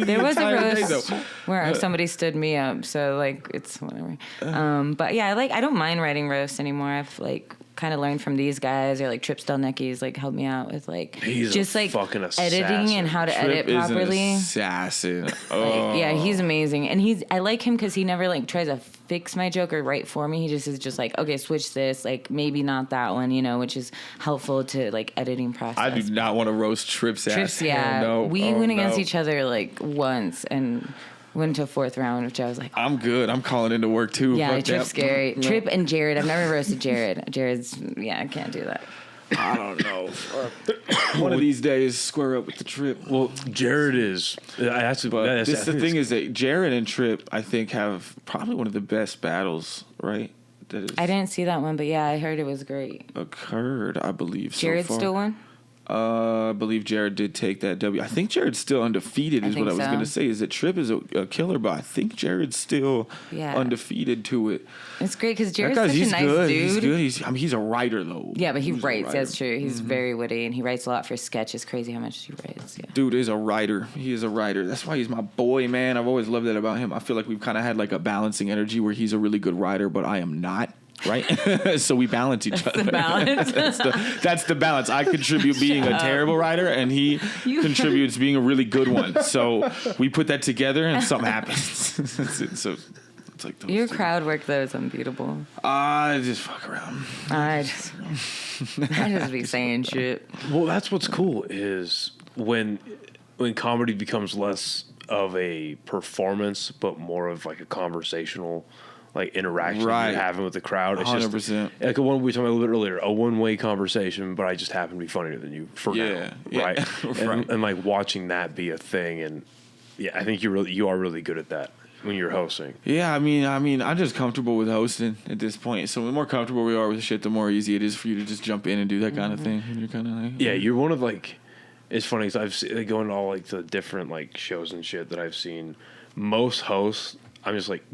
There was a roast where somebody stood me up, so like it's whatever. But yeah, I don't mind writing roasts anymore. I've like kind of learned from these guys, or like Trip Stelnicki's like helped me out with like just like fucking assassin. editing and how to edit properly. Is an assassin. Yeah, he's amazing, and I like him because he never like tries to fix my joke or write for me. He just is just like, okay, switch this, like maybe not that one, which is helpful to like editing process. I do not want to roast Trip's ass. Trips, yeah, no. we went against each other like once and went to a 4th round, which I was like, I'm good. I'm calling into work too. yeah, Fuck Trip's that. scary. No. Trip and Jared. I've never roasted Jared. I can't do that. I don't know. One of these days, square up with the Trip. Well, Jared is. The thing is that Jared and Trip, I think, have probably one of the best battles, right? That is I didn't see that one, but yeah, I heard it was great. occurred, I believe. Jared so far. still won? I believe Jared did take that W. I think Jared's still undefeated, is what I was going to say. Is that Trip is a killer, but I think Jared's still undefeated to it. It's great because Jared's such a nice good. dude. He's good. He's a writer, though. Yeah, but he writes. That's true. He's very witty, and he writes a lot for sketch. It's crazy how much he writes. Yeah. Dude is a writer. He is a writer. That's why he's my boy, man. I've always loved that about him. I feel like we've kind of had like a balancing energy where he's a really good writer, but I am not. Right? So we balance each other. The balance. that's the balance. I contribute being a terrible writer, and he contributes being a really good one. So we put that together, and something happens. That's it. So it's like your crowd work, though, is unbeatable. I just fuck around. I just be saying shit. Well, that's what's cool is when comedy becomes less of a performance, but more of like a conversational like interaction you're having with the crowd. It's 100%. just like a one we were talking about a little bit earlier, a one-way conversation, but I just happen to be funnier than you for now. Right. Right. And like watching that be a thing, and yeah, I think you are really good at that when you're hosting. Yeah, I mean, I'm just comfortable with hosting at this point. So the more comfortable we are with shit, the more easy it is for you to just jump in and do that kind of thing. And you're kind of like, yeah, you're one of like. It's funny because I've seen, going to all like the different like shows and shit that I've seen. Most hosts, I'm just like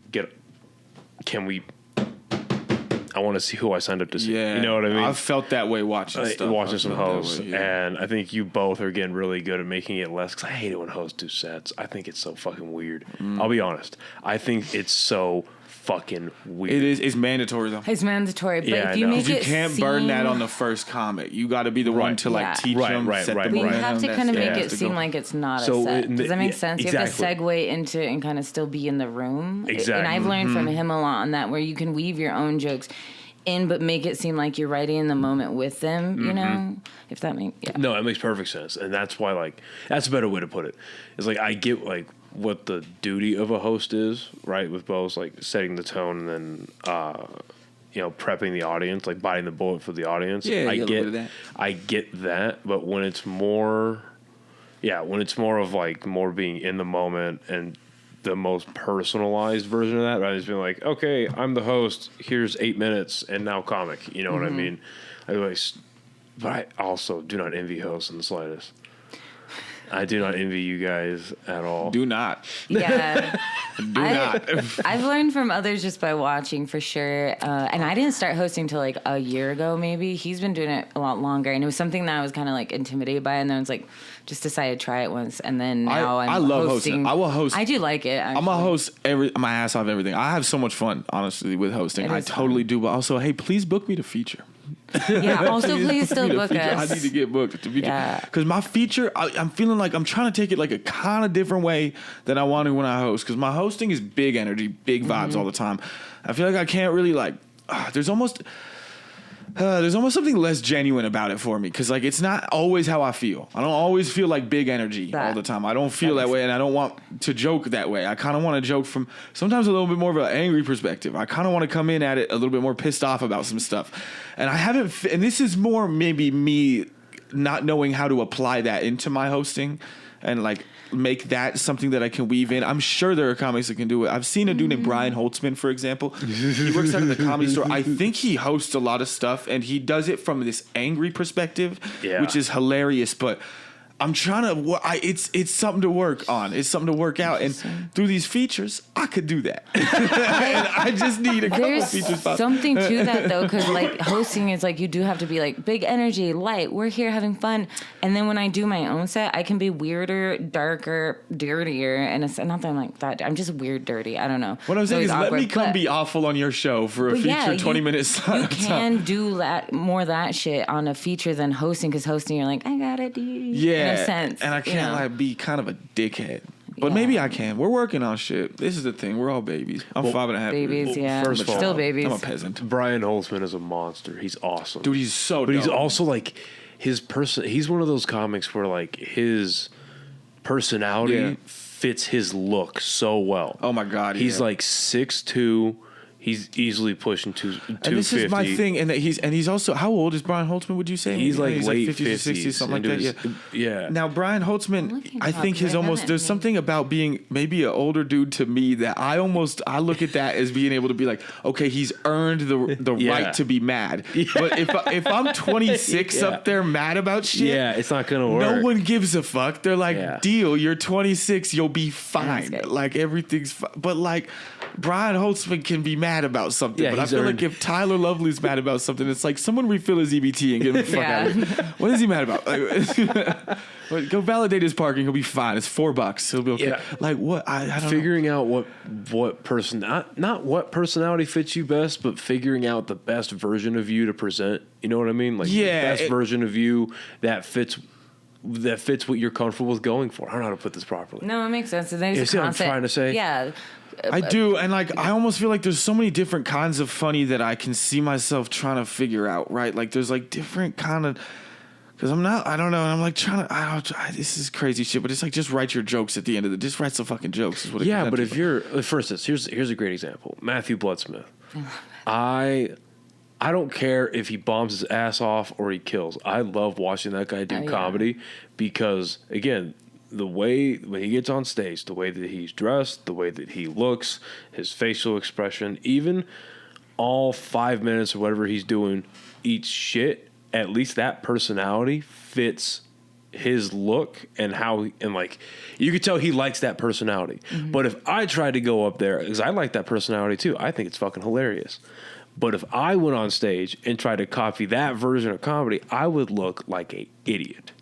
I want to see who I signed up to see. Yeah, you know what I mean? I've felt that way watching some hosts, yeah. And I think you both are getting really good at making it less. Because I hate it when hosts do sets. I think it's so fucking weird. I'll be honest. I think it's so fucking weird. It is. It's mandatory though. It's mandatory, but Yeah, if you make You it can't burn that on the first comic. You got to be the one to like teach them, set them You right. have to kind of make it to seem go. like it's not So a set. Does that make yeah, sense? You have to segue into it and kind of still be in the room. Exactly. And I've learned from him a lot on that, where you can weave your own jokes in, but make it seem like you're writing in the moment with them. You know, if that makes No, it makes perfect sense, and that's why like that's a better way to put it. It's like I get like what the duty of a host is, right? With both like setting the tone and then prepping the audience, like biting the bullet for the audience. Yeah, I get that, but when it's more of like more being in the moment and the most personalized version of that, rather than just being like, okay, I'm the host, here's 8 minutes, and now comic. You know what I mean? But I also do not envy hosts in the slightest. I do not envy you guys at all. Do not. Yeah. not. I've learned from others just by watching for sure. And I didn't start hosting till like a year ago, maybe. He's been doing it a lot longer. And it was something that I was kind of like intimidated by. And then I was like, just decided to try it once. And then now I love hosting. I will host. I do like it, actually. I'm going to host my ass off everything. I have so much fun, honestly, with hosting. I totally do. But also, hey, please book me to feature. Yeah, also please still book us. I need to get booked to feature. Because my feature, I'm feeling like I'm trying to take it like a kind of different way than I want to when I host. Because my hosting is big energy, big vibes all the time. I feel like I can't really like, there's almost, there's almost something less genuine about it for me because like it's not always how I feel. I don't always feel like big energy all the time. I don't feel that way, and I don't want to joke that way. I kind of want to joke from sometimes a little bit more of an angry perspective. I kind of want to come in at it a little bit more pissed off about some stuff, and I haven't. And this is more maybe me not knowing how to apply that into my hosting and like make that something that I can weave in. I'm sure there are comics that can do it. I've seen a dude named Brian Holtzman, for example. He works out of the Comedy Store. I think he hosts a lot of stuff, and he does it from this angry perspective, which is hilarious. But I'm trying to. It's something to work on. It's something to work out. And through these features, I could do that. And I just need a couple features. There's something to that though, because like hosting is like you do have to be like big energy, light. We're here having fun. And then when I do my own set, I can be weirder, darker, dirtier, and it's not that I'm like that. I'm just weird, dirty. I don't know. What I'm saying is, let me come be awful on your show for a feature, 20 minutes. You can do that more of that shit on a feature than hosting, because hosting you're like I gotta do. Yeah. In a sense, and I can't like be kind of a dickhead, but maybe I can. We're working on shit. This is the thing. We're all babies. I'm 5.5. Babies, yeah. First of all, still babies. I'm a peasant. Brian Holtzman is a monster. He's awesome, dude. He's so. But dope. he's also like his person. He's one of those comics where like his personality fits his look so well. Oh my god, he's like 6'2". He's easily pushing 250. And this is my thing, and that he's also, how old is Brian Holtzman? Would you say he's like late 50s, 60s, something like that? Yeah. Now Brian Holtzman, I think his almost there's something about being maybe an older dude to me that I look at that as being able to be like, okay, he's earned the right to be mad. But if I'm 26 up there mad about shit, it's not gonna work. No one gives a fuck. They're like, deal, you're 26, you'll be fine. Like everything's fine. But like Brian Holtzman can be mad about something, but I feel like if Tyler Lovely's mad about something, it's like someone refill his EBT and get him the fuck out of here. What is he mad about? Like, go validate his parking. He'll be fine. It's $4. He'll be okay. Yeah. Like what? I don't figuring out what person not what personality fits you best, but figuring out the best version of you to present. You know what I mean? Like the best version of you that fits what you're comfortable with going for. I don't know how to put this properly. No, it makes sense. You see what I'm trying to say? Yeah. I do, and like I almost feel like there's so many different kinds of funny that I can see myself trying to figure out, right? Like there's like different kind of, because I don't know, and I'm like this is crazy shit, but it's like just write your jokes at the end of the, just write some fucking jokes is what it but if you're, for instance, here's a great example, Matthew Bloodsmith. I don't care if he bombs his ass off or he kills. I love watching that guy do comedy because, again, the way when he gets on stage, the way that he's dressed, the way that he looks, his facial expression, even all 5 minutes or whatever he's doing, each shit, at least that personality fits his look and like you could tell he likes that personality. Mm-hmm. But if I tried to go up there, because I like that personality too, I think it's fucking hilarious. But if I went on stage and tried to copy that version of comedy, I would look like an idiot.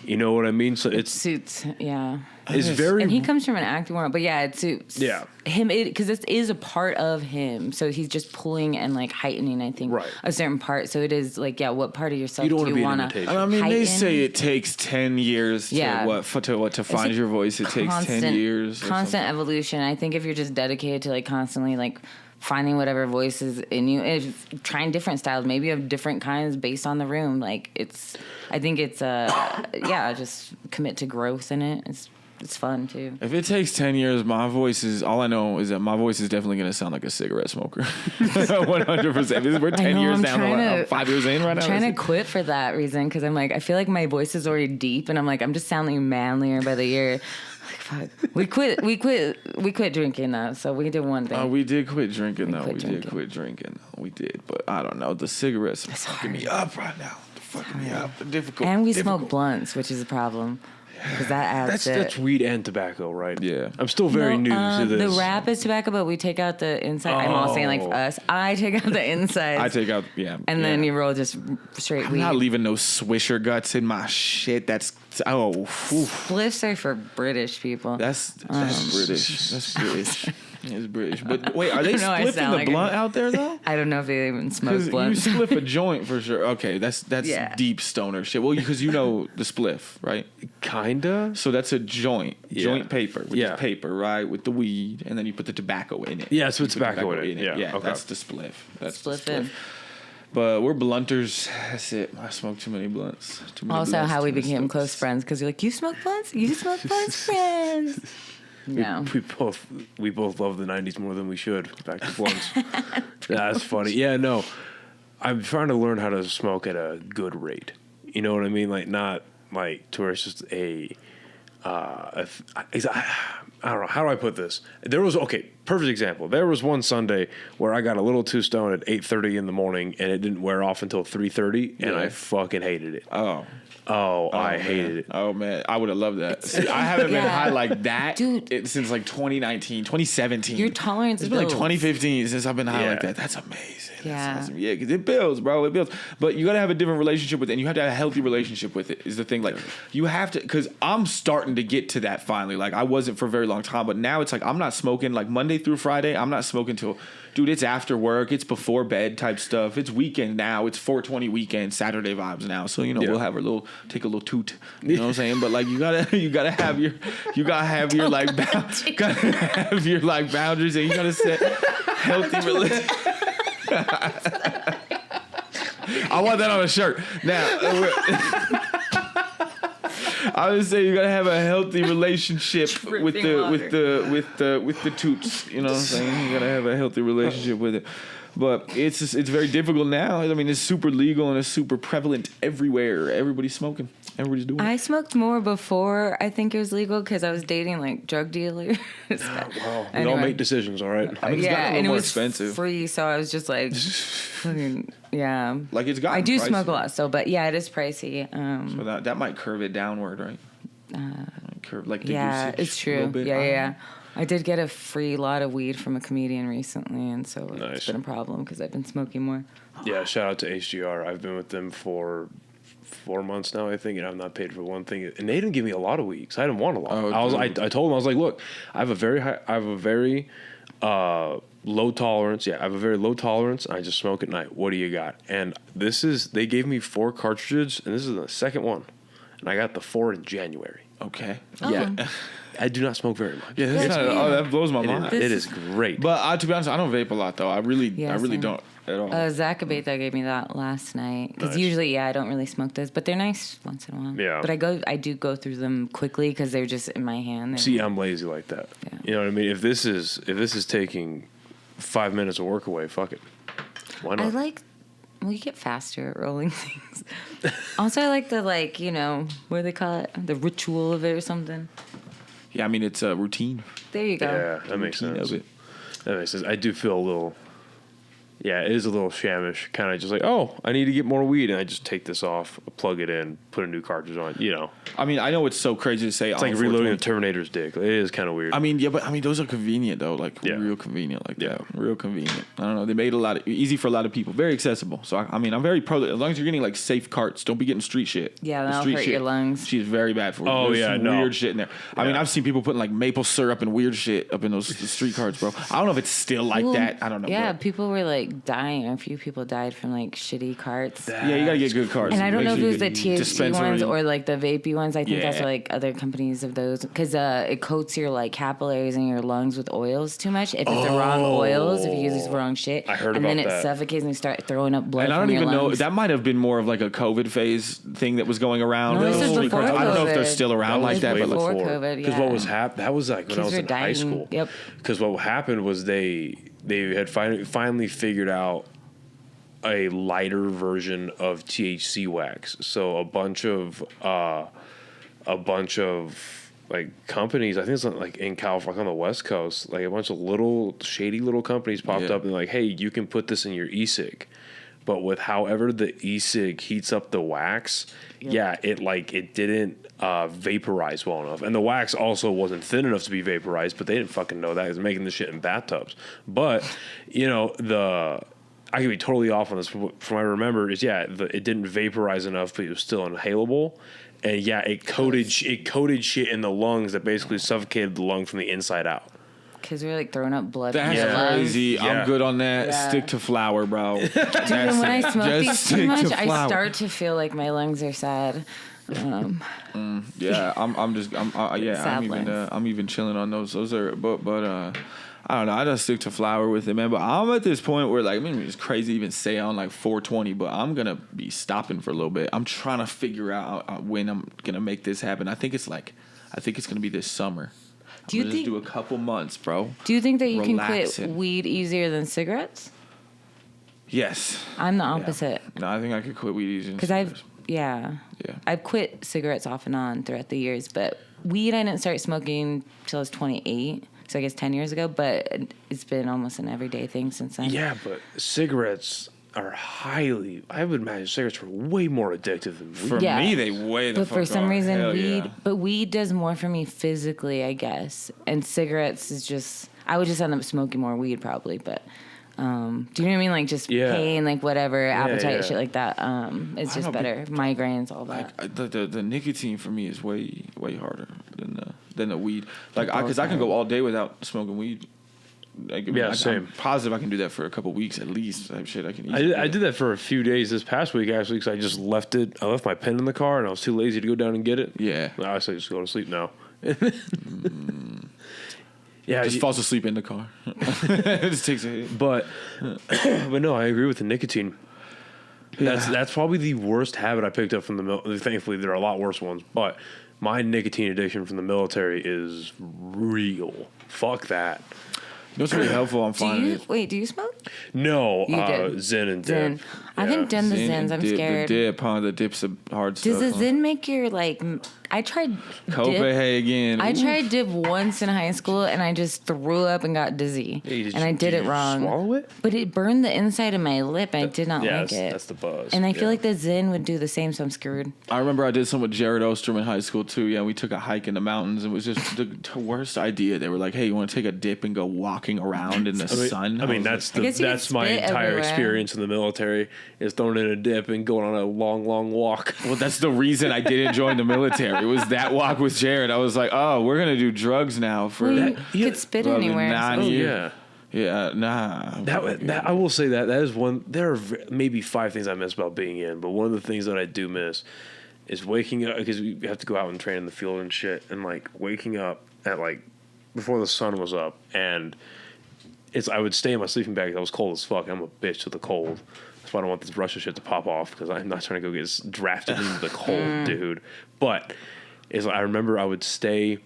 You know what I mean? So it suits, It's very, and he comes from an acting world, but it suits him because this is a part of him. So he's just pulling and like heightening, I think, a certain part. So it is like, what part of yourself do you want to? I mean, they say it takes 10 years to find your voice. It takes 10 years. Constant evolution. I think if you're just dedicated to like constantly like finding whatever voice is in you, trying different styles, maybe of different kinds based on the room. Like I think it's just commit to growth in it. It's fun too. If it takes 10 years, all I know is that my voice is definitely going to sound like a cigarette smoker. 100%. We're 10 years down the line. 5 years in right now. I'm trying to quit for that reason because I'm like, I feel like my voice is already deep and I'm like, I'm just sounding manlier by the year. Like, fuck. We quit drinking though, so we did one thing. We did quit drinking though. We did quit drinking. We did, but I don't know. The cigarettes are fucking me up right now. Fucking me up. Difficult. And we smoke blunts, which is a problem. Because that adds that's weed and tobacco, right? Yeah. I'm still very new to this. The wrap is tobacco, but we take out the inside. I'm all saying like us. I take out the inside. I take out, and then you roll just straight weed. I'm not leaving no Swisher guts in my shit. Spliffs are for British people. That's British. That's British. It's British. But wait, are they spliffing the blunt out there though? I don't know if they even smoke blunts. You spliff a joint for sure. Okay, that's deep stoner shit. Well, because you know the spliff, right? Kinda. So that's a joint paper, which is paper, right, with the weed, and then you put the tobacco in it. Yeah, so it's tobacco in it. Yeah, okay. That's the spliff. That's the spliff. But we're blunters. That's it. I smoke too many blunts. Also, how we became close friends because you're like, you smoke blunts? You smoke blunts, friends. No. We both love the 90s more than we should. Back to blunts. That's funny. Yeah, no. I'm trying to learn how to smoke at a good rate. You know what I mean? Like, not like to where it's just I don't know. How do I put this? Perfect example. There was one Sunday where I got a little too stoned at 8:30 in the morning, and it didn't wear off until 3:30, and I fucking hated it. I hated it. Oh, man. I would have loved that. See, I haven't been high like that since like 2019, 2017. Your tolerance It's been like 2015 since I've been high like that. That's amazing. Yeah. That's awesome. Yeah, because it builds, bro. It builds. But you got to have a different relationship with it, and you have to have a healthy relationship with it, is the thing. Like, you have to, because I'm starting to get to that finally. Like, I wasn't for a very long time, but now it's like I'm not smoking. Like, Monday through Friday, I'm not smoking till, dude, it's after work. It's before bed type stuff. It's weekend now. It's 420 weekend, Saturday vibes now. So, we'll have take a little toot. You know what I'm saying? But, like, you gotta have your like, gotta have your, like, boundaries, and you gotta set healthy relationships. I want that on a shirt. Now, I would say you gotta have a healthy relationship with the toots. You know what I'm saying? You gotta have a healthy relationship with it. But it's very difficult now. I mean, it's super legal and it's super prevalent everywhere. Everybody's smoking. Everybody's doing it. I smoked more before I think it was legal because I was dating like drug dealers. Wow. We all make decisions, all right? I mean, it's gotten a little more expensive. Free, so I was just like, fucking, yeah. Like, it's gotten I do pricey. smoke a lot still, but yeah, it is pricey. So that might curve it downward, right? Curve like the usage it's true. a little bit. Yeah. I did get a free lot of weed from a comedian recently, and so Nice. It's been a problem because I've been smoking more. Yeah, shout out to HGR. I've been with them for 4 months now, I think, and I've not paid for one thing. And they didn't give me a lot of weed because I didn't want a lot. I told them, I was like, look, I have a very low tolerance. Yeah, I have a very low tolerance. I just smoke at night. What do you got? And they gave me 4 cartridges, and this is the second one, and I got the 4 in January. Okay. Yeah. I do not smoke very much. Yeah, that blows my mind. It is great. But to be honest, I don't vape a lot though. I really same. don't at all. Zachabate that gave me that last night because usually I don't really smoke those, but they're nice once in a while. Yeah. But I do go through them quickly because they're just in my hand. See, I'm lazy like that. Yeah. You know what I mean? If this is taking 5 minutes of work away, fuck it. Why not? We get faster at rolling things. Also, I like the what do they call it? The ritual of it or something. Yeah, I mean, it's a routine. There you go. Yeah, that makes sense. That makes sense. I do feel a little... Yeah, it is a little shamish. Kind of just like, oh, I need to get more weed. And I just take this off, plug it in, put a new cartridge on, I mean, I know it's so crazy to say. It's like reloading a Terminator's dick. It is kind of weird. I mean, yeah, but those are convenient, though. Like, real convenient like that. Real convenient. I don't know. They made easy for a lot of people. Very accessible. So, I'm very pro. As long as you're getting, like, safe carts, don't be getting street shit. Yeah, that'll hurt your lungs. She's very bad for you. Oh, There's some weird shit in there. I mean, I've seen people putting, like, maple syrup and weird shit up in those street carts, bro. I don't know if it's still like that. I don't know. Yeah, people were, like, dying. A few people died from, like, shitty carts. Yeah, you gotta get good carts. And I don't know if it was the THC ones or, like, the vapey ones. I think that's, like, other companies of those. Because it coats your, like, capillaries and your lungs with oils too much. If it's the wrong oils, if you use the wrong shit. I heard and about then that. it suffocates and you start throwing up blood. And I don't from even your know. lungs. That might have been more of, like, a COVID phase thing that was going around. No, this is Street before carts. I don't know if they're COVID. still around like that. But before like, COVID, Because what was happening, that was like when I was Kids in were high dying. school. Yep. Because what happened was they had finally figured out a lighter version of THC wax. So a bunch of like companies, I think it's like in California on the West Coast, like a bunch of little shady little companies popped up and like, hey, you can put this in your e-cig. But with however the e-cig heats up the wax, it didn't vaporize well enough. And the wax also wasn't thin enough to be vaporized, but they didn't fucking know that. It was making the shit in bathtubs. But, I could be totally off on this. From what I remember is, it didn't vaporize enough, but it was still inhalable. And, it coated shit in the lungs that basically suffocated the lung from the inside out. Because we're like throwing up blood. That's from your lungs. crazy. Yeah. I'm good on that. Yeah. Stick to flour, bro. Dude, and when I smoke Just these stick too much, to I flour. start to feel like my lungs are sad. I'm even chilling on those. Those are, but I don't know. I just stick to flower with it, man. But I'm at this point where, like, I mean, it's crazy to even say on like 420, but I'm gonna be stopping for a little bit. I'm trying to figure out when I'm gonna make this happen. I think it's gonna be this summer. Do you just think? Do a couple months, bro? Do you think that you can quit Relaxing. weed easier than cigarettes? Yes. I'm the opposite No, I think I could quit weed easy. because I've quit cigarettes off and on throughout the years, but weed I didn't start smoking till I was 28. So I guess 10 years ago, but it's been almost an everyday thing since then. Yeah, but cigarettes are I would imagine cigarettes are way more addictive than weed. For Yeah. me, they weigh the But fuck for some off. reason, Hell weed, yeah. but weed does more for me physically, I guess. And cigarettes is just, I would just end up smoking more weed probably, but, do you know what I mean? Like just pain, like whatever, appetite, shit like that. It's just better. Migraines, all that. Like, the nicotine for me is way harder than the weed. Like, because I can go all day without smoking weed. Like, Same. I'm positive I can do that for a couple weeks at least. Type shit I can easily I do. did that for a few days this past week actually because I just left it. I left my pen in the car and I was too lazy to go down and get it. Yeah. I say just go to sleep now. Yeah, Just falls asleep in the car. Just takes a hit. but no, I agree with the nicotine. That's probably the worst habit I picked up from the military. Thankfully, there are a lot worse ones, but my nicotine addiction from the military is real. Fuck that. You know what's really helpful? I'm finding Do you smoke? No, You did. Zen and Zen. dip. I haven't done the Zins. I'm scared. The dip, huh? The dip's a hard stuff. Does the huh? Zin make your like? I tried dip. Copenhagen. I Ooh. tried dip once in high school and I just threw up and got dizzy. And I did it wrong. Swallow it? But it burned the inside of my lip. I did not like it. That's the buzz. And I feel like the Zin would do the same, so I'm screwed. I remember I did some with Jared Ostrom in high school too. Yeah, we took a hike in the mountains. It was just the worst idea. They were like, "Hey, you want to take a dip and go walking around in the sun?" I mean, was that's I guess you could that's my spit entire everywhere. experience in the military is throwing in a dip and going on a long walk. well, that's the reason I didn't join the military. It was that walk with Jared. I was like, "Oh, we're gonna do drugs now for Well, you could spit probably anywhere. 9 so- years." Yeah, nah. That I will say that is one. There are maybe 5 things I miss about being in, but one of the things that I do miss is waking up because we have to go out and train in the field and shit, and like waking up at like before the sun was up, and I would stay in my sleeping bag. I was cold as fuck. I'm a bitch to the cold. That's why I don't want this Russia shit to pop off because I'm not trying to go get drafted into the cold, dude. But I remember I would stay.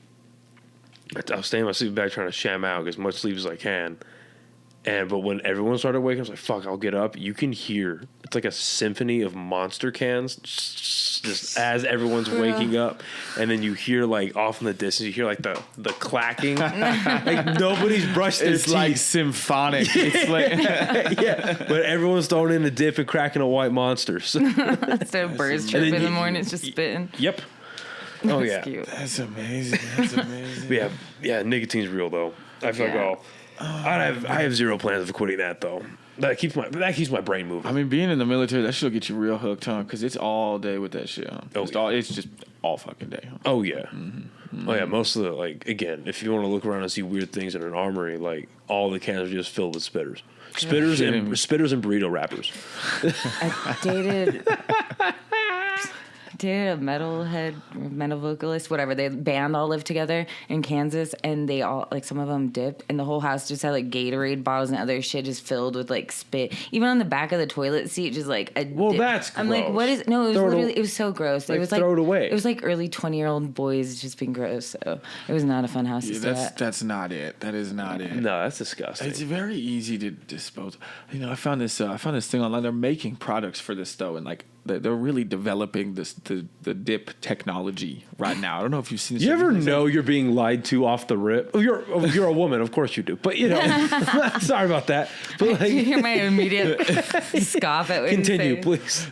I'll stay in my sleeping bag trying to sham out, get as much sleep as I can. But when everyone started waking up, I was like, fuck, I'll get up. You can hear, it's like a symphony of monster cans just as everyone's waking up. And then you hear, like, off in the distance, you hear, like, the clacking. Like, nobody's brushed their It's teeth. like symphonic. It's like Yeah, but everyone's throwing in a dip and cracking a white monster. So, Instead of birds And chirping then in the you- morning, it's just spitting. yep. Oh, That's yeah. cute. that's amazing. That's amazing. But yeah, nicotine's real, though. I feel like, I have zero plans of quitting that, though. That keeps my brain moving. I mean, being in the military, that shit'll get you real hooked, huh? Because it's all day with that shit, huh? It's just all fucking day, huh? Oh yeah, oh yeah. Most of the again, if you want to look around and see weird things in an armory, like all the cans are just filled with spitters, spitters and burrito wrappers. I dated a metal vocalist, whatever. They band all lived together in Kansas, and they all some of them dipped, and the whole house just had like Gatorade bottles and other shit just filled with like spit. Even on the back of the toilet seat, just like a. Well, that's I'm like, gross. what is? No, it was Throw it literally. away. It was so gross. Like, It was throw it away. It was like early 20-year-old boys just being gross. So it was not a fun house to stay at. That's not it. That is not it. No, that's disgusting. It's very easy to dispose. You know, I found this thing online. They're making products for this though, and like they're really developing the dip technology right now. I don't know if you've seen this. You ever know you're being lied to off the rip? Oh, you're a woman, of course you do. But you know, sorry about that. But You like, hear my immediate scoff at what continue, you say. please.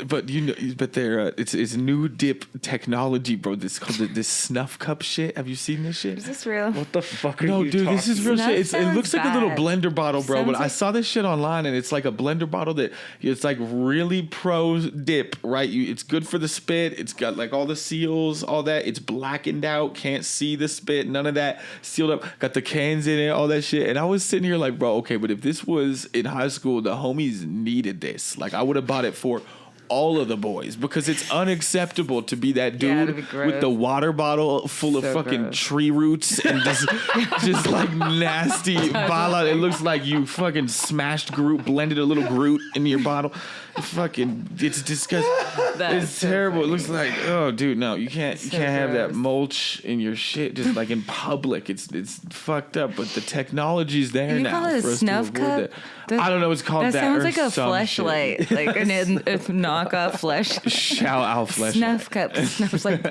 but they're it's new dip technology, bro. This called this snuff cup shit. Have you seen this shit? Is this real? What the fuck are No, you dude, this is real Snuff shit. It sounds looks like a little bad. blender bottle, bro. But Sounds I like- saw this shit online, and it's like a blender bottle that it's like really pro dip, right? It's good for the spit. It's got like all the seals, all that. It's blackened out, can't see the spit, none of that. Sealed up, got the cans in it, all that shit. And I was sitting here like, bro, okay, but if this was in high school, the homies needed this. Like I would have bought it for all of the boys because it's unacceptable to be that Yeah, dude it'd be gross. with the water bottle full of So fucking gross. tree roots and just like nasty bala. It looks like you fucking smashed Groot, blended a little Groot in your bottle. It's disgusting. That's It's so terrible. funny. It looks like, oh, dude, no, you can't So have that gross. mulch in your shit just like in public. It's fucked up, but the technology's there You now. call it a for us to snuff avoid cup? that. I don't know. It's called that. That sounds or like a some fleshlight, shit. like a knockoff flesh. Shout out fleshlight. Snuff cup. Snuff's like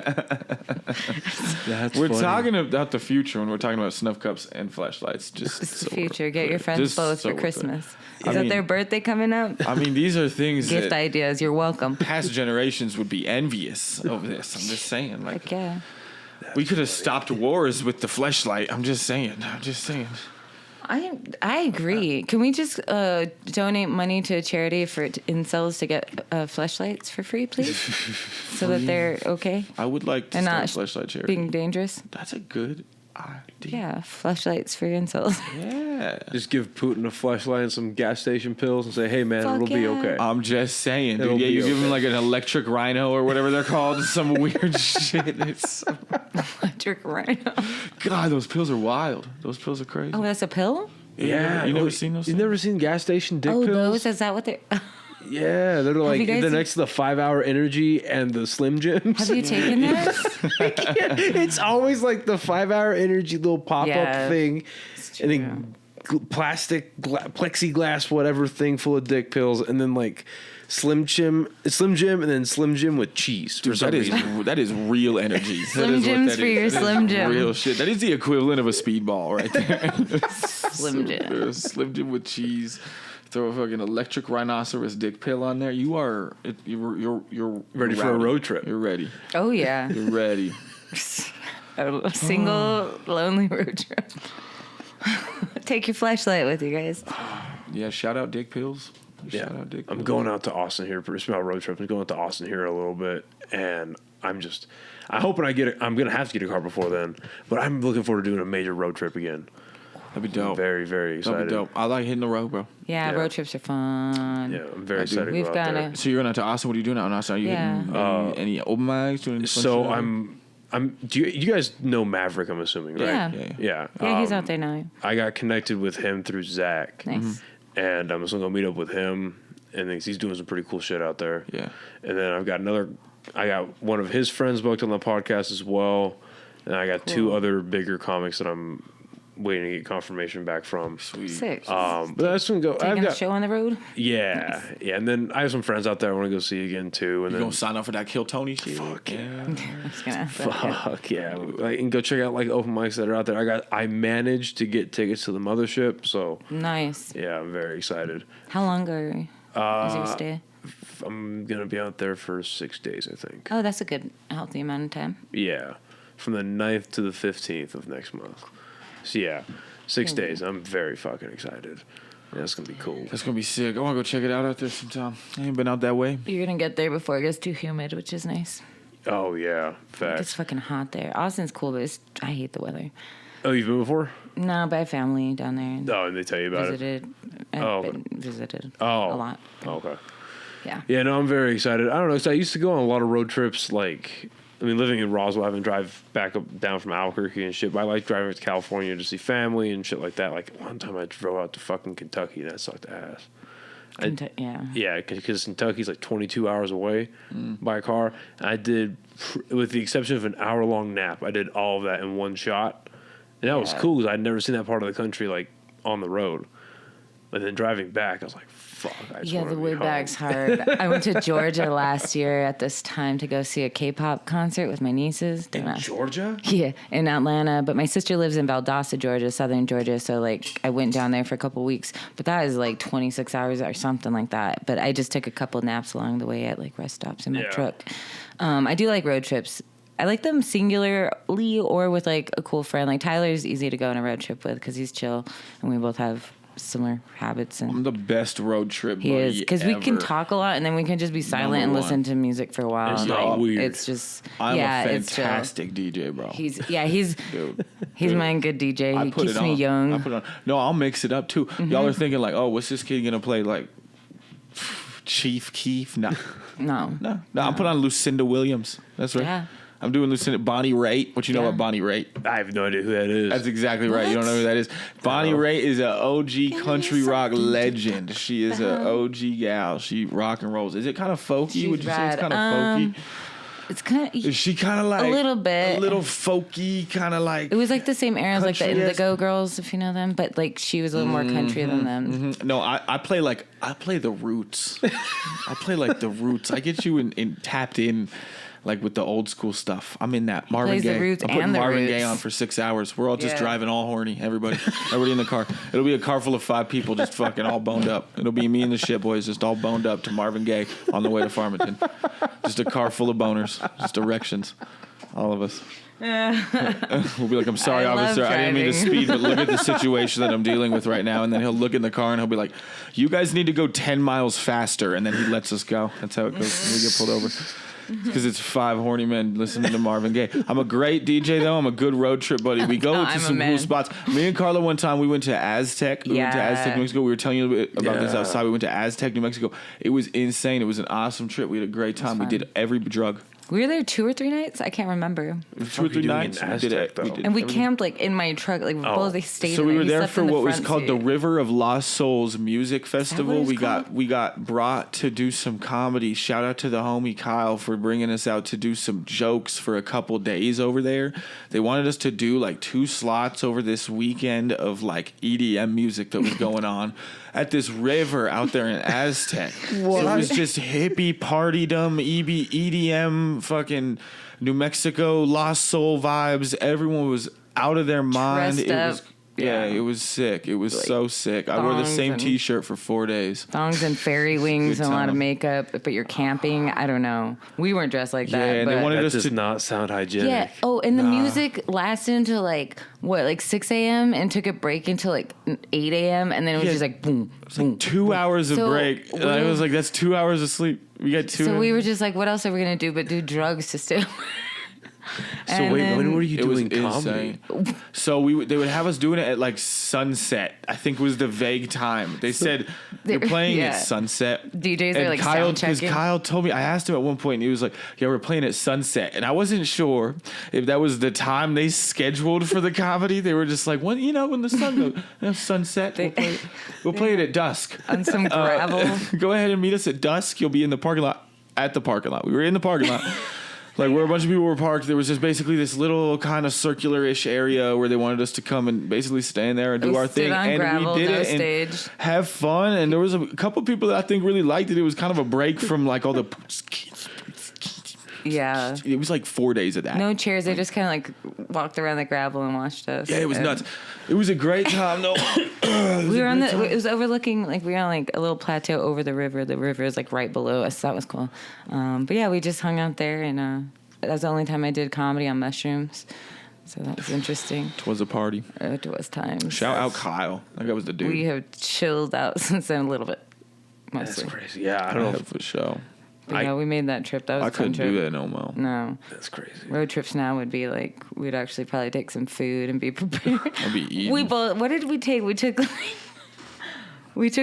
That's We're funny. talking about the future when we're talking about snuff cups and flashlights. Just it's the so future. we're Get your clear. friends Just both so for we're Christmas. clear. Is that their birthday coming up? I mean, these are things Gift that ideas. You're welcome. past generations would be envious of this. I'm just saying, like Heck yeah. we could have stopped wars with the fleshlight. I'm just saying. I agree. Can we just donate money to a charity for incels to get fleshlights for free, please? So that they're okay I would like to and start not fleshlight charity. being dangerous. That's a good idea. Yeah, fleshlights for incels. Yeah. Just give Putin a flashlight and some gas station pills and say, hey, man, Fuck it'll be yeah. okay. I'm just saying, It'll dude. Yeah, be you give okay. him like an electric rhino or whatever they're called, some weird shit. It's Electric rhino. God, those pills are wild. Those pills are crazy. Oh, that's a pill? Yeah. You never seen those You've things? never seen gas station dick Oh, pills? those? Is that what they're... Yeah, they're like you guys they're seen- next to the 5 Hour Energy and the Slim Jims. Have you taken this? It's always like the 5 Hour Energy little pop up Yeah, thing, it's and then plexiglass whatever thing full of dick pills, and then like Slim Jim, and then Slim Jim with cheese. For Dude, some that is reason. that is real energy. Slim That is what Jims that for is. your That is Slim Jim. Real shit. That is the equivalent of a speedball right there. Slim Jim. Slim Jim with cheese. Throw a fucking electric rhinoceros dick pill on there. You're Ready for a rowdy. road trip. You're ready. Oh, yeah. You're ready. A single, lonely road trip. Take your flashlight with you guys. Yeah. Shout out dick pills. Yeah, Shout out dick I'm pills. going out to Austin here for a road trip. I'm going out to Austin here a little bit, and I'm hoping I'm gonna have to get a car before then, but I'm looking forward to doing a major road trip again. That'd be dope. I'm very, very excited. That'd be dope. I like hitting the road, bro. Yeah, Yeah. road trips are fun. Yeah, I'm very I do. excited to We've go out got there. to. So you're going out to Austin. What are you doing out in Austin? Are you Yeah. hitting any open mics? Doing any fun So shit? do you guys know Maverick? I'm assuming, right? Yeah. Yeah. Yeah, he's out there now. I got connected with him through Zach. Nice. And I'm just gonna go meet up with him, and he's doing some pretty cool shit out there. Yeah. And then I got one of his friends booked on the podcast as well, and I got two other bigger comics that I'm waiting to get confirmation back from. Sweet. Sick. But that's gonna go. Taking a show on the road? Yeah, and then I have some friends out there I want to go see again too. And You then gonna sign up for that Kill Tony shit? Fuck yeah. I was gonna ask that. Fuck yeah, like, and go check out like open mics that are out there. I managed to get tickets to the Mothership, so Nice. yeah, I'm very excited. How long is your stay? I'm gonna be out there for 6 days, I think. Oh, that's a good, healthy amount of time. Yeah, from the 9th to the 15th of next month. So yeah, 6 days. I'm very fucking excited. Yeah, that's gonna be cool. That's gonna be sick. I wanna go check it out there sometime. I ain't been out that way. You're gonna get there before it gets too humid, which is nice. Oh yeah, It's facts. fucking hot there. Austin's cool, but I hate the weather. Oh, you've been before? No, but I have family down there. And Oh, and they tell you about it. visited. I've Oh. been visited Oh. a lot. Oh, okay. Yeah. Yeah, no, I'm very excited. I don't know, 'cause I used to go on a lot of road trips. Like, I mean, living in Roswell, having to drive back up down from Albuquerque and shit. But I like driving to California to see family and shit like that. Like one time, I drove out to fucking Kentucky, and that sucked ass. Yeah. Yeah, because Kentucky's like 22 hours away by car. And I did, with the exception of an hour-long nap, I did all of that in one shot. And that was Yeah. cool because I'd never seen that part of the country, like, on the road. But then driving back, I was like, fuck, I just Yeah, wanna the be way home. back's hard. I went to Georgia last year at this time to go see a K-pop concert with my nieces. In Georgia? Yeah, in Atlanta. But my sister lives in Valdosta, Georgia, southern Georgia. So, like, I went down there for a couple weeks. But that is, like, 26 hours or something like that. But I just took a couple naps along the way at, like, rest stops in my Yeah. truck. I do like road trips. I like them singularly or with, like, a cool friend. Like, Tyler's easy to go on a road trip with because he's chill. And we both have similar habits. And I'm the best road trip he buddy is because we can ever. talk a lot and then we can just be silent Number and one. listen to music for a while. It's and, not like, weird. It's just I'm a it's chill. fantastic DJ, bro. He's Dude. he's my good DJ. I He put keeps it me on. young. I put it on. No, I'll mix it up too. Y'all are thinking like, oh, what's this kid gonna play? Like Chief Keef. No. No. I'm putting on Lucinda Williams. That's right. Yeah. I'm doing Lucinda. Bonnie Raitt. What you know about Bonnie Raitt? I have no idea who that is. That's exactly right. You don't know who that is. Bonnie Raitt is an OG country rock legend. She is an OG gal. She rock and rolls. Is it kind of folky? Would you say it's kind of folky? It's kind of. Is she kind of like a little bit, a little folky, kind of like? It was like the same era as like the country-esque. Indigo Girls, if you know them, but like she was a little more country than them. No, I play the roots. I play like the roots. I get you in tapped in. Like with the old school stuff, I'm in that Marvin Gaye. I'm putting Marvin Gaye on for 6 hours. We're all just driving all horny. Everybody in the car. It'll be a car full of 5 people just fucking all boned up. It'll be me and the shit boys just all boned up to Marvin Gaye on the way to Farmington. Just a car full of boners, just erections, all of us. We'll be like, I'm sorry, officer, I didn't mean to speed, but look at the situation that I'm dealing with right now. And then he'll look in the car and he'll be like, you guys need to go 10 miles faster. And then he lets us go. That's how it goes when we get pulled over. Because it's 5 horny men listening to Marvin Gaye. I'm a great DJ, though. I'm a good road trip buddy. We go to some cool spots. Me and Carla, one time, we went to Aztec. We went to Aztec, New Mexico. We were telling you a little bit about this outside. We went to Aztec, New Mexico. It was insane. It was an awesome trip. We had a great time. We did every drug. We were there 2 or 3 nights. I can't remember. 2 or 3 nights. We did it. And we camped like in my truck. Like we both stayed. So we were there for what was called the River of Lost Souls Music Festival. We got brought to do some comedy. Shout out to the homie Kyle for bringing us out to do some jokes for a couple days over there. They wanted us to do like 2 slots over this weekend of like EDM music that was going on at this river out there in Aztec. What? It was just hippie partydom, EDM, fucking New Mexico, Lost Soul vibes. Everyone was out of their mind. It was it was sick. It was like so sick. I wore the same T-shirt for 4 days. Thongs and fairy wings and a lot of makeup, but you're camping. I don't know. We weren't dressed like that. Yeah, and but they wanted that us does to not sound hygienic. Yeah. Oh, and the music lasted until like 6 a.m. and took a break until like 8 a.m. and then it was just like boom. It was like 2 hours of break. And I was like, that's 2 hours of sleep. We got 2 So we were just like, what else are we gonna do but do drugs to stay? So wait, when were you doing comedy? So they would have us doing it at like sunset. I think was the vague time. They said you're playing at sunset. DJs are like sound checking. Because Kyle told me, I asked him at one point, and he was like, "Yeah, we're playing at sunset," and I wasn't sure if that was the time they scheduled for the comedy. They were just like, when the sun goes sunset, we'll play it at dusk on some gravel. Go ahead and meet us at dusk. You'll be in the parking lot. At the parking lot, we were in the parking lot. Like where a bunch of people were parked, there was just basically this little kind of circular-ish area where they wanted us to come and basically stand there and do our thing. And gravel, we did it stage. And have fun. And there was a couple people that I think really liked it. It was kind of a break from like all the... Yeah. It was like 4 days of that. No chairs. They just kind of like walked around the gravel and watched us. Yeah, it was nuts. It was a great time, though. We were it was overlooking, like we were on like a little plateau over the river. The river is like right below us. That was cool. But yeah, we just hung out there and that was the only time I did comedy on mushrooms. So that was interesting. It was a party. It was time. Shout out Kyle. That guy was the dude. We have chilled out since then a little bit. Mostly. That's crazy. Yeah, I don't know. For sure. Yeah, we made that trip. That was I couldn't trip. do that no more. No. That's crazy. Road trips now would be like, we'd actually probably take some food and be prepared. I'd be eating. What did we take? We took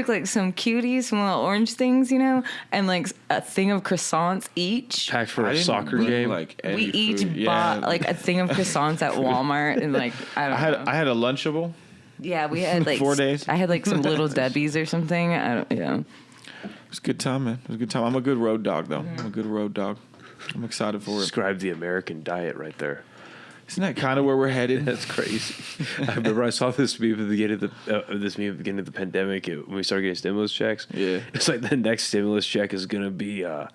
like some cuties, some little orange things, and like a thing of croissants each. Packed for a soccer game. Like we each bought like a thing of croissants at Walmart and like, I don't know. I had a Lunchable. Yeah, we had like 4 days. I had like some Little Debbie's or something. It was a good time, man. It was a good time. I'm a good road dog, though. I'm a good road dog. I'm excited for it. Describe the American diet right there. Isn't that kind of where we're headed? That's crazy. I remember I saw this meme at the beginning of the pandemic when we started getting stimulus checks. Yeah, it's like the next stimulus check is gonna be a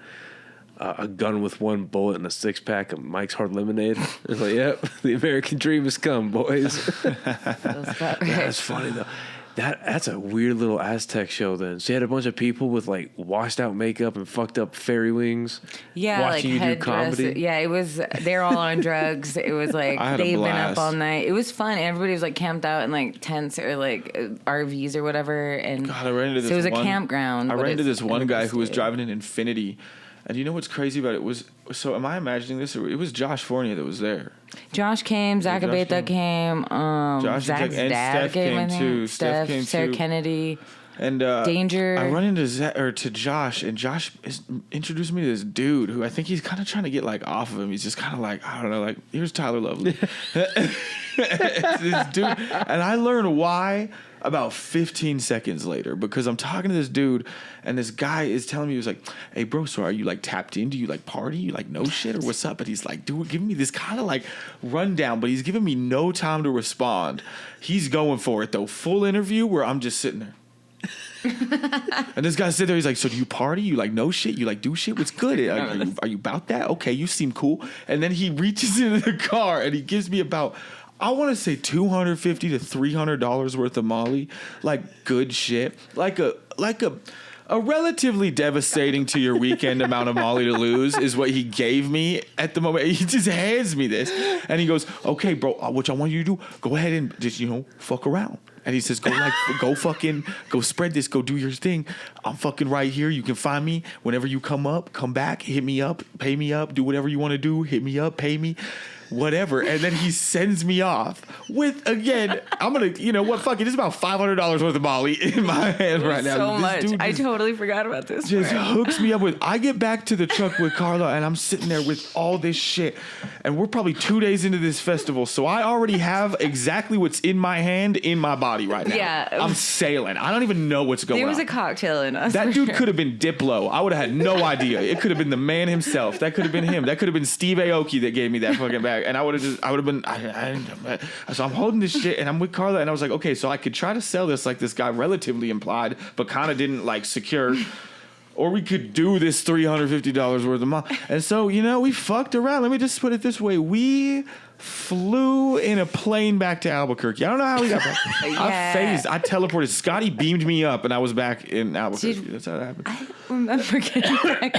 gun with 1 bullet and a 6-pack of Mike's Hard Lemonade. It's like, yep, the American dream has come, boys. That's funny though. That's a weird little Aztec show then. So you had a bunch of people with like washed out makeup and fucked up fairy wings. Yeah, watching you do comedy. Yeah, it was. They're all on drugs. It was like they've been up all night. It was fun. Everybody was like camped out in like tents or like RVs or whatever. And God, I ran into this. So it was a campground. I ran into this one guy who was driving an Infiniti. And you know what's crazy about it so am I imagining this? Or it was Josh Fournier that was there. Josh came, Zach Abeta came, Zach's dad Steph came too. Steph came, Sarah Kennedy. And Danger. I run into to Josh, and Josh introduced me to this dude who I think he's kind of trying to get like off of him. He's just kind of like, I don't know, like, here's Tyler Lovely. This dude, and I learned why about 15 seconds later, because I'm talking to this dude, and this guy is telling me, he was like, hey bro, so are you like tapped in? Do you like party? You like know shit, or what's up? But he's like, dude, giving me this kind of like rundown, but he's giving me no time to respond. He's going for it though, full interview where I'm just sitting there. And this guy sitting there, he's like, so do you party? You like know shit? You like do shit? What's good? Are you about that? Okay, you seem cool. And then he reaches into the car and he gives me about, I want to say $250 to $300 worth of Molly, like good shit, like a relatively devastating to your weekend amount of Molly to lose is what he gave me at the moment. He just hands me this and he goes, okay, bro, what I want you to do, go ahead and just, fuck around. And he says, go spread this, go do your thing. I'm fucking right here. You can find me whenever you come up, come back, hit me up, pay me up, do whatever you want to do, hit me up, pay me. Whatever, and then he sends me off with, again, I'm gonna, what, fuck it, it's about $500 worth of Molly in my hand right now. So much. I totally forgot about this. Just hooks me up with, I get back to the truck with Carla, and I'm sitting there with all this shit, and we're probably 2 days into this festival, so I already have exactly what's in my hand in my body right now. Yeah. I'm sailing. I don't even know what's going on. There was a cocktail in us. That dude could have been Diplo. I would have had no idea. It could have been the man himself. That could have been him. That could have been Steve Aoki that gave me that fucking bag. And I would have been, so I'm holding this shit and I'm with Carla and I was like, okay, so I could try to sell this like this guy relatively implied, but kind of didn't like secure, or we could do this $350 worth of money. And so, we fucked around. Let me just put it this way. We flew in a plane back to Albuquerque. I don't know how we got back. Yeah. I teleported. Scotty beamed me up and I was back in Albuquerque. That's how that happened. I remember getting back.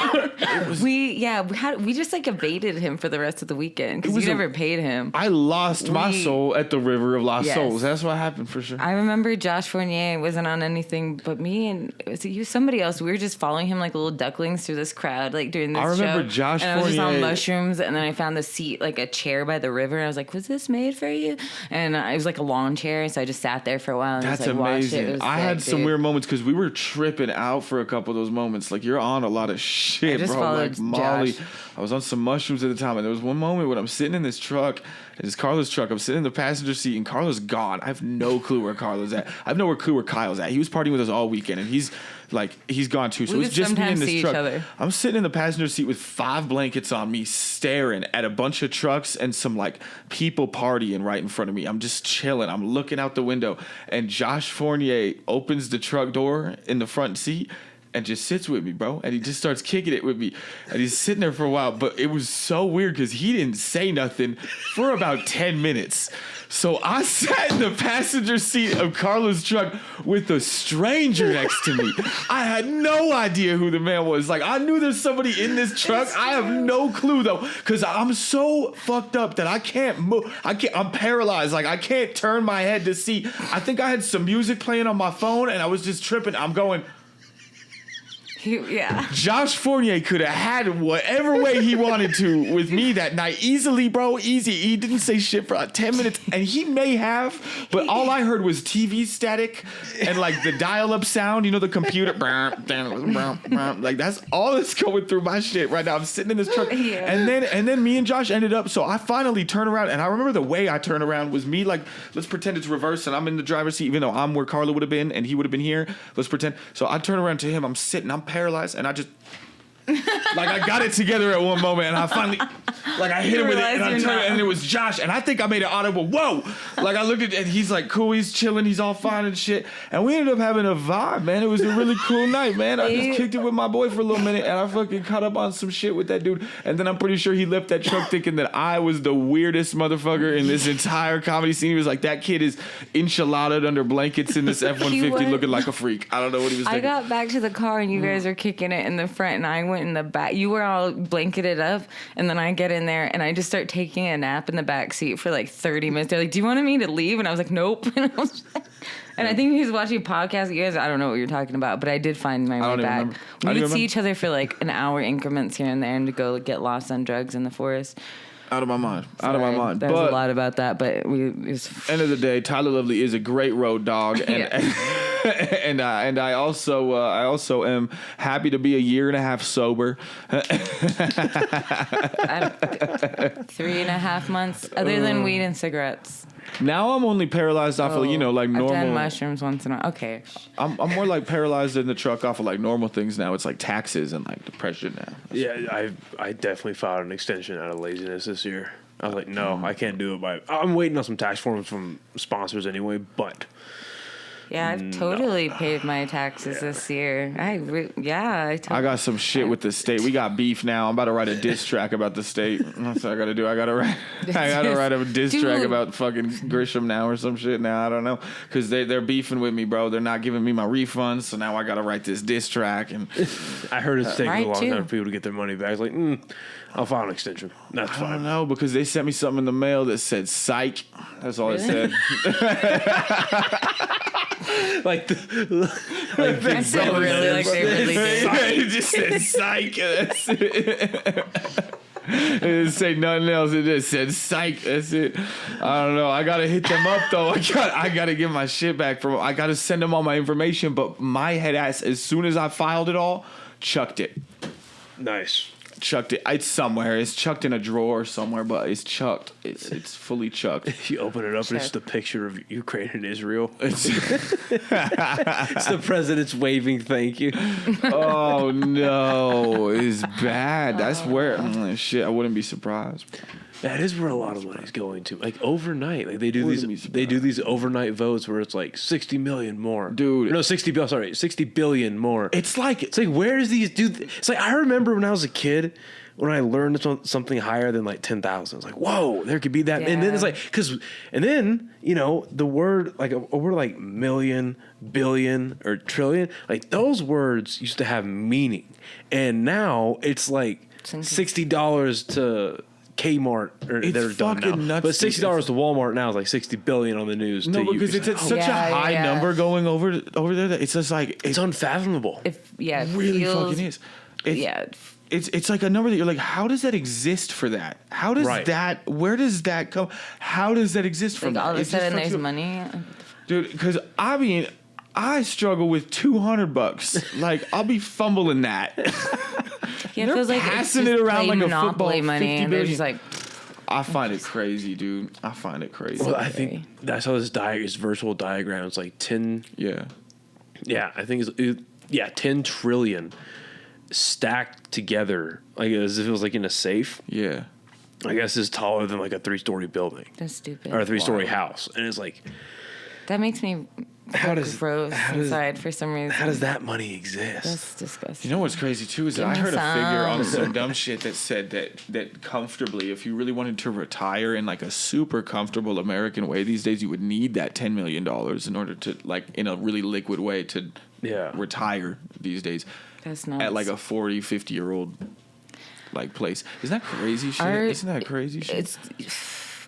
We just like evaded him for the rest of the weekend because you never paid him. I lost my soul at the River of Lost Souls. That's what happened for sure. I remember Josh Fournier wasn't on anything but me and somebody else. We were just following him like little ducklings through this crowd, like during this show. I remember Josh and Fournier. I was just on mushrooms, and then I found the seat, like a chair by the river. And I was like, was this made for you? And it was like a lawn chair, so I just sat there for a while and That's just like amazing. watched it. I had some weird moments because we were tripping out for a couple of those moments. Like, you're on a lot of shit, I just bro. followed Like Molly. Josh. I was on some mushrooms at the time, and there was one moment when I'm sitting in this truck. It's Carla's truck. I'm sitting in the passenger seat, and Carla's gone. I have no clue where Carla's at. I have no clue where Kyle's at. He was partying with us all weekend, and he's gone too. So it's just me in this truck. I'm sitting in the passenger seat with 5 blankets on me, staring at a bunch of trucks and some like people partying right in front of me. I'm just chilling. I'm looking out the window, and Josh Fournier opens the truck door in the front seat and just sits with me, bro. And he just starts kicking it with me. And he's sitting there for a while. But it was so weird because he didn't say nothing for about 10 minutes. So I sat in the passenger seat of Carla's truck with a stranger next to me. I had no idea who the man was. Like, I knew there's somebody in this truck. I have no clue, though, because I'm so fucked up that I can't move. I'm paralyzed. Like, I can't turn my head to see. I think I had some music playing on my phone, and I was just tripping. I'm going... Yeah. Josh Fournier could have had whatever way he wanted to with me that night. Easily, bro. Easy. He didn't say shit for 10 minutes. And he may have, but all I heard was TV static and like the dial-up sound, the computer. Like that's all that's going through my shit right now. I'm sitting in this truck. Yeah. And then me and Josh ended up, so I finally turn around, and I remember the way I turned around was me like, let's pretend it's reversed and I'm in the driver's seat, even though I'm where Carla would have been and he would have been here. Let's pretend. So I turn around to him. I'm sitting. I'm paralyzed, and I just like I got it together at one moment, and I finally like I hit him with it, and I turned it, and it was Josh, and I think I made an audible whoa. Like I looked at, and he's like cool, he's chilling, he's all fine and shit, and we ended up having a vibe, man. It was a really cool night, man. I just kicked it with my boy for a little minute, and I fucking caught up on some shit with that dude, and then I'm pretty sure he left that truck thinking that I was the weirdest motherfucker in this entire comedy scene. He was like, that kid is enchiladaed under blankets in this F-150 looking like a freak. I don't know what he was thinking. I got back to the car, and you guys were kicking it in the front, and I went in the back. You were all blanketed up, and then I get in there, and I just start taking a nap in the back seat for like 30 minutes. They're like, do you want me to leave? And I was like, nope. And I think he was watching a podcast. You guys, I don't know what you're talking about, but I did find my way back. We would see each other for like an hour increments here and there, and to go get lost on drugs in the forest. Out of my mind. Out of my mind. There's a lot about that, but it was... End of the day, Tyler Lovely is a great road dog. And and I also am happy to be a year and a half sober. 3.5 months, other than weed and cigarettes. Now I'm only paralyzed off of like normal. I've done mushrooms once in a while. Okay. I'm more like paralyzed in the truck off of like normal things now. It's like taxes and like depression now. Yeah, I definitely filed an extension out of laziness this year. I was like, no, I can't do it. I'm waiting on some tax forms from sponsors anyway, but. Yeah, I've totally paid my taxes this year. I got some shit with the state. We got beef now. I'm about to write a diss track about the state. That's what I gotta do. I gotta write a diss track about fucking Grisham now or some shit now. I don't know. Because they're beefing with me, bro. They're not giving me my refunds, so now I gotta write this diss track. And I heard it's taking a long time for people to get their money back. It's like, I'll file an extension. That's fine. I don't know, because they sent me something in the mail that said psych. That's all it said. Like really like they really did. It just said psych. That's it. It didn't say nothing else. It just said psych. That's it. I don't know. I gotta hit them up though. I gotta get my shit back from. I gotta send them all my information. But my head ass, as soon as I filed it all, chucked it. Nice. Chucked it. It's somewhere. It's chucked in a drawer somewhere, but it's chucked. It's fully chucked. You open it up and it's the picture of Ukraine and Israel. It's the president's waving thank you. Oh no, it's bad. That's where shit. I wouldn't be surprised. That is where a lot of money's going to. Like overnight, like they do these overnight votes where it's like 60 million more, dude. No, 60 billion more. It's like where is these dude? It's like I remember when I was a kid when I learned something higher than like 10,000. It's like whoa, there could be that, and then it's like the word like a word like million, billion, or trillion, like those words used to have meaning, and now it's like $60 to Kmart, or they're done now. Nuts, but $60 to Walmart now is like 60 billion on the news. No, because it's at such a high number going over there that it's just like it's unfathomable. It really fucking is. It's like a number that you're like, how does that exist for that? How does that? Where does that come? How does that exist from that? All of a sudden, there's money, dude. Because I struggle with $200. Like I'll be fumbling that. Yeah, it feels like passing it around like a football. Money, and they're just like. I find it crazy, dude. I find it crazy. Well, I think that's how this virtual diagram. It's like 10. Yeah. Yeah, I think it's 10 trillion stacked together, like as if it was like in a safe. Yeah. I guess it's taller than like a 3-story building. That's stupid. Or a 3-story house, and it's like. That makes me. Gross inside for some reason. How does that money exist? That's disgusting. You know what's crazy too is that I heard a figure on some dumb shit that said that comfortably, if you really wanted to retire in like a super comfortable American way these days, you would need that $10 million in order to like in a really liquid way to retire these days. That's nuts. At like a 40, 50-year-old like place. Isn't that crazy shit? Isn't that crazy shit? It's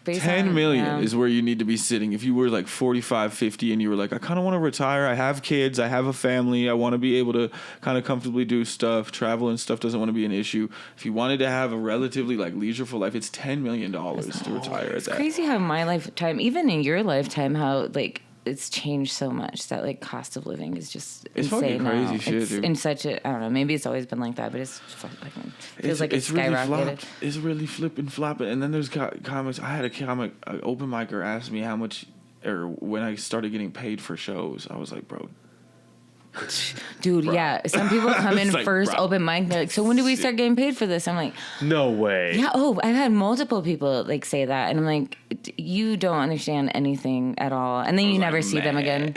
10 million is where you need to be sitting. If you were like 45, 50 and you were like, I kind of want to retire. I have kids. I have a family. I want to be able to kind of comfortably do stuff. Travel and stuff doesn't want to be an issue. If you wanted to have a relatively like leisureful life, it's $10 million to retire at that. It's crazy how my lifetime, even in your lifetime, how like it's changed so much that like cost of living is just it's insane fucking crazy now. shit, it's dude. In such a, I don't know, maybe it's always been like that, but it's fucking feels like it's skyrocketed. It's really flipping flopping. And then there's comics. I had a comic, an open micer asked me how much, or when I started getting paid for shows, I was like, bro. Dude, yeah. Some people come in like, first open mic. They're like, so when do we start getting paid for this? I'm like, no way. Yeah. Oh, I've had multiple people like say that, and I'm like, you don't understand anything at all. And then you never see them again,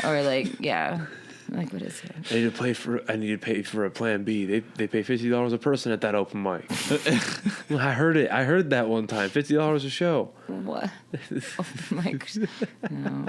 or like, yeah. Like, what is it? I need to pay for a plan B. They pay $50 a person at that open mic. I heard it. I heard that one time. $50 a show. What? Open mic? No.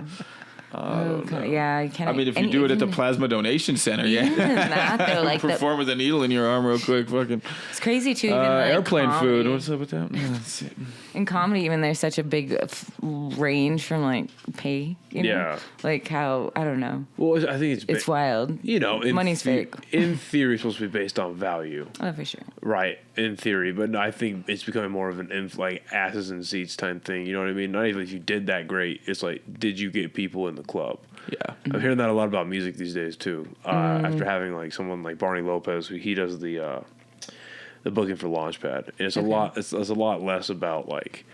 Yeah, I can't. I mean, if you do it at the Plasma Donation Center, that, though, like perform with a needle in your arm real quick, fucking. It's crazy too. Even like airplane comedy. food. What's up with that? That's it. In comedy, even there's such a big range from like pay. You know? Like how I don't know. Well, I think it's wild. You know, money's fake. In theory, it's supposed to be based on value. Oh, for sure. Right, in theory, but I think it's becoming more of an like asses in seats type thing. You know what I mean? Not even if you did that great. It's like, did you get people in the club. Yeah. I'm hearing that a lot about music these days too. After having like someone like Barney Lopez, who he does the booking for Launchpad, and it's a lot. It's a lot less about like,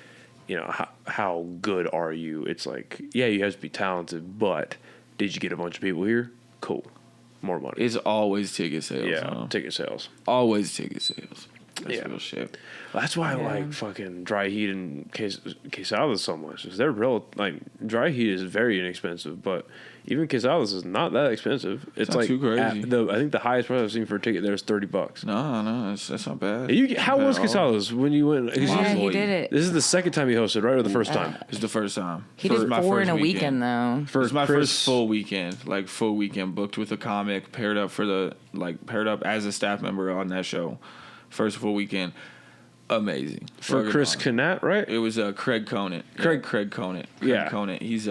you know, how good are you? It's like, yeah, you have to be talented, but did you get a bunch of people here? Cool, more money. It's always ticket sales. Yeah, ticket sales. Always ticket sales. That's real shit. Well, that's why I like fucking Dry Heat and Quesadas so much. Because they're real, like, Dry Heat is very inexpensive, but even Quesadas is not that expensive. It's not like too crazy. I think the highest price I've seen for a ticket there is $30. No, that's not bad. How was Quesadas when you went? Yeah, he did it. This is the second time he hosted, right, or the first time? It's the first time. He did my 4 in first a weekend though. It's my first full weekend, like full weekend booked with a comic, paired up as a staff member on that show. First full weekend. Amazing. For Chris Connatt, right? It was Craig Conant. Craig Conant. Yeah. Conant. He's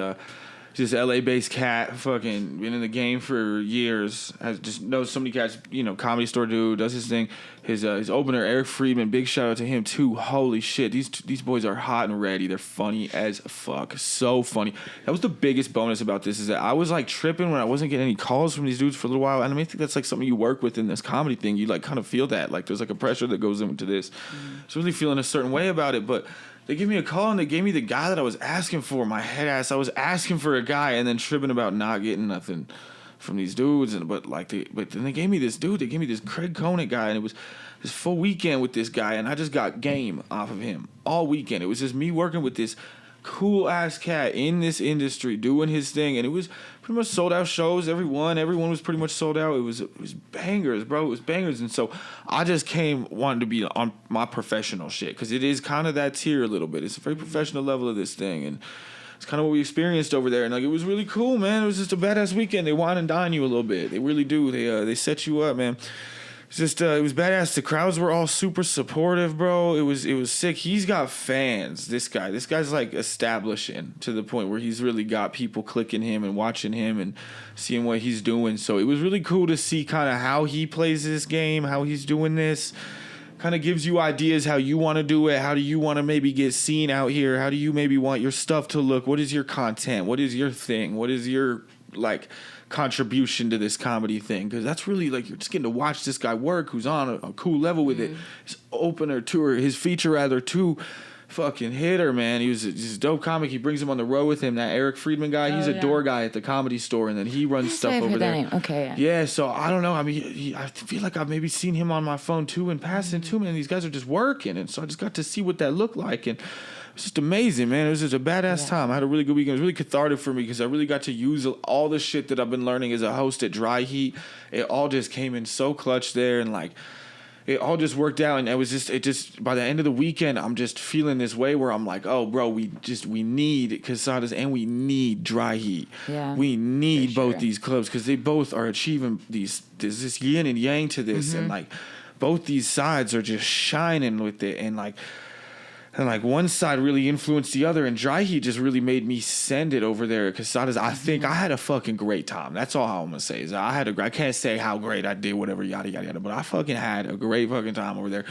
this LA-based cat, fucking been in the game for years. Just knows so many cats. You know, Comedy Store dude, does his thing. His opener, Eric Friedman. Big shout out to him too. Holy shit, these boys are hot and ready. They're funny as fuck. So funny. That was the biggest bonus about this, is that I was like tripping when I wasn't getting any calls from these dudes for a little while. And I mean, I think that's like something you work with in this comedy thing. You like kind of feel that, like there's like a pressure that goes into this. It's really feeling a certain way about it, but. They gave me a call and they gave me the guy that I was asking for. My head ass. I was asking for a guy and then tripping about not getting nothing from these dudes. But then they gave me this dude. They gave me this Craig Conant guy, and it was this full weekend with this guy, and I just got game off of him all weekend. It was just me working with this cool ass cat in this industry doing his thing, and it was pretty much sold out shows. Everyone was pretty much sold out. It was bangers, bro. It was bangers, and so I just wanted to be on my professional shit, because it is kind of that tier a little bit. It's a very professional level of this thing, and it's kind of what we experienced over there. And like, it was really cool, man. It was just a badass weekend. They wine and dine you a little bit. They really do. They set you up, man. It's just it was badass. The crowds were all super supportive, bro. It was sick. He's got fans. This guy's like establishing to the point where he's really got people clicking him and watching him and seeing what he's doing. So it was really cool to see kind of how he plays this game, how he's doing this. Kind of gives you ideas how you want to do it. How do you want to maybe get seen out here? How do you maybe want your stuff to look? What is your content? What is your thing? What is your like contribution to this comedy thing? Because that's really like, you're just getting to watch this guy work, who's on a cool level with it. His opener tour, his feature rather, too, fucking hitter, man. He's a dope comic. He brings him on the road with him. That Eric Friedman guy, he's a door guy at the Comedy Store, and then he runs stuff over there. Okay. Yeah, so I don't know. I mean, I feel like I've maybe seen him on my phone too and passing too, man. These guys are just working, and so I just got to see what that looked like, and it's just amazing, man. It was just a badass time. I had a really good weekend. It was really cathartic for me because I really got to use all the shit that I've been learning as a host at Dry Heat. It all just came in so clutch there, and like, it all just worked out. And it just by the end of the weekend, I'm just feeling this way where I'm like, oh, bro, we need Quesadas and we need Dry Heat. Yeah, we need both these clubs because they both are achieving this yin and yang to this, and like both these sides are just shining with it, and like one side really influenced the other, and Dry Heat just really made me send it over there at Quesadas. I think I had a fucking great time. That's all I'm gonna say is I can't say how great I did, whatever, yada yada yada, but I fucking had a great fucking time over there.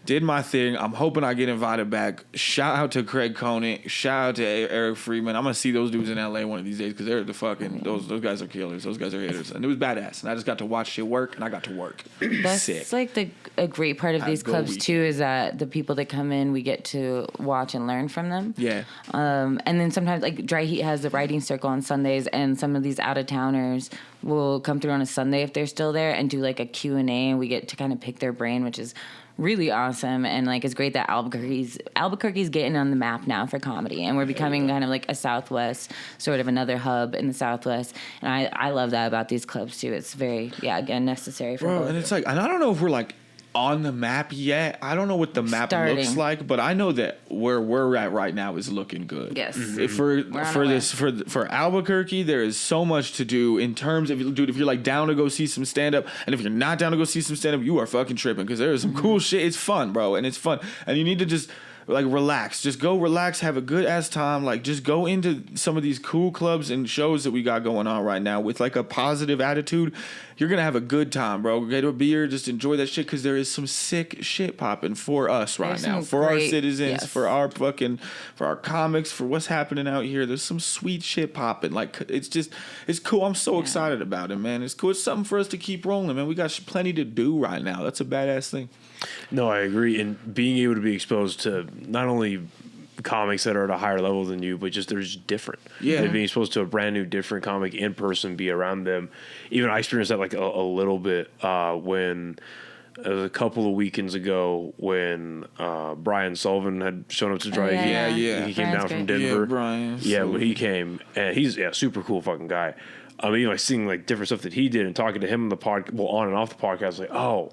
Did my thing. I'm hoping I get invited back. Shout out to Craig Conant. Shout out to Eric Friedman. I'm gonna see those dudes in LA one of these days because they're the fucking those guys are killers. Those guys are hitters, and it was badass. And I just got to watch shit work, and I got to work. That's sick. Like a great part of these clubs too, is that the people that come in, we get to watch and learn from them. Yeah. And then sometimes like Dry Heat has the writing circle on Sundays, and some of these out of towners will come through on a Sunday if they're still there and do like a Q&A, and we get to kind of pick their brain, which is really awesome. And like, it's great that Albuquerque's getting on the map now for comedy, and we're becoming kind of like a Southwest, sort of another hub in the Southwest. And I love that about these clubs too. It's very, again, necessary for both. And it's like, and I don't know if we're like on the map yet. I don't know what the map looks like, but I know that where we're at right now is looking good. Yes. For Albuquerque, there is so much to do in terms of, dude, if you're like down to go see some stand up, and if you're not down to go see some stand up, you are fucking tripping, because there is some cool shit. It's fun, bro, and it's fun, and you need to just like relax. Just go relax, have a good ass time. Like just go into some of these cool clubs and shows that we got going on right now with like a positive attitude. You're gonna have a good time, bro. Get a beer, just enjoy that shit because there is some sick shit popping for us right now, for our citizens, for our comics, for what's happening out here. There's some sweet shit popping. Like it's cool. I'm so excited about it, man. It's cool. It's something for us to keep rolling, man. We got plenty to do right now. That's a badass thing. No, I agree. And being able to be exposed to not only comics that are at a higher level than you, but just they're just different. Yeah. Being exposed to a brand new, different comic in person, be around them. Even I experienced that like a little bit when it was a couple of weekends ago when Brian Sullivan had shown up to Dry Heat. He came down from Denver. Yeah, Brian. Yeah, when he came, and he's a super cool fucking guy. I mean, like seeing like different stuff that he did and talking to him on the on and off the podcast, like, oh,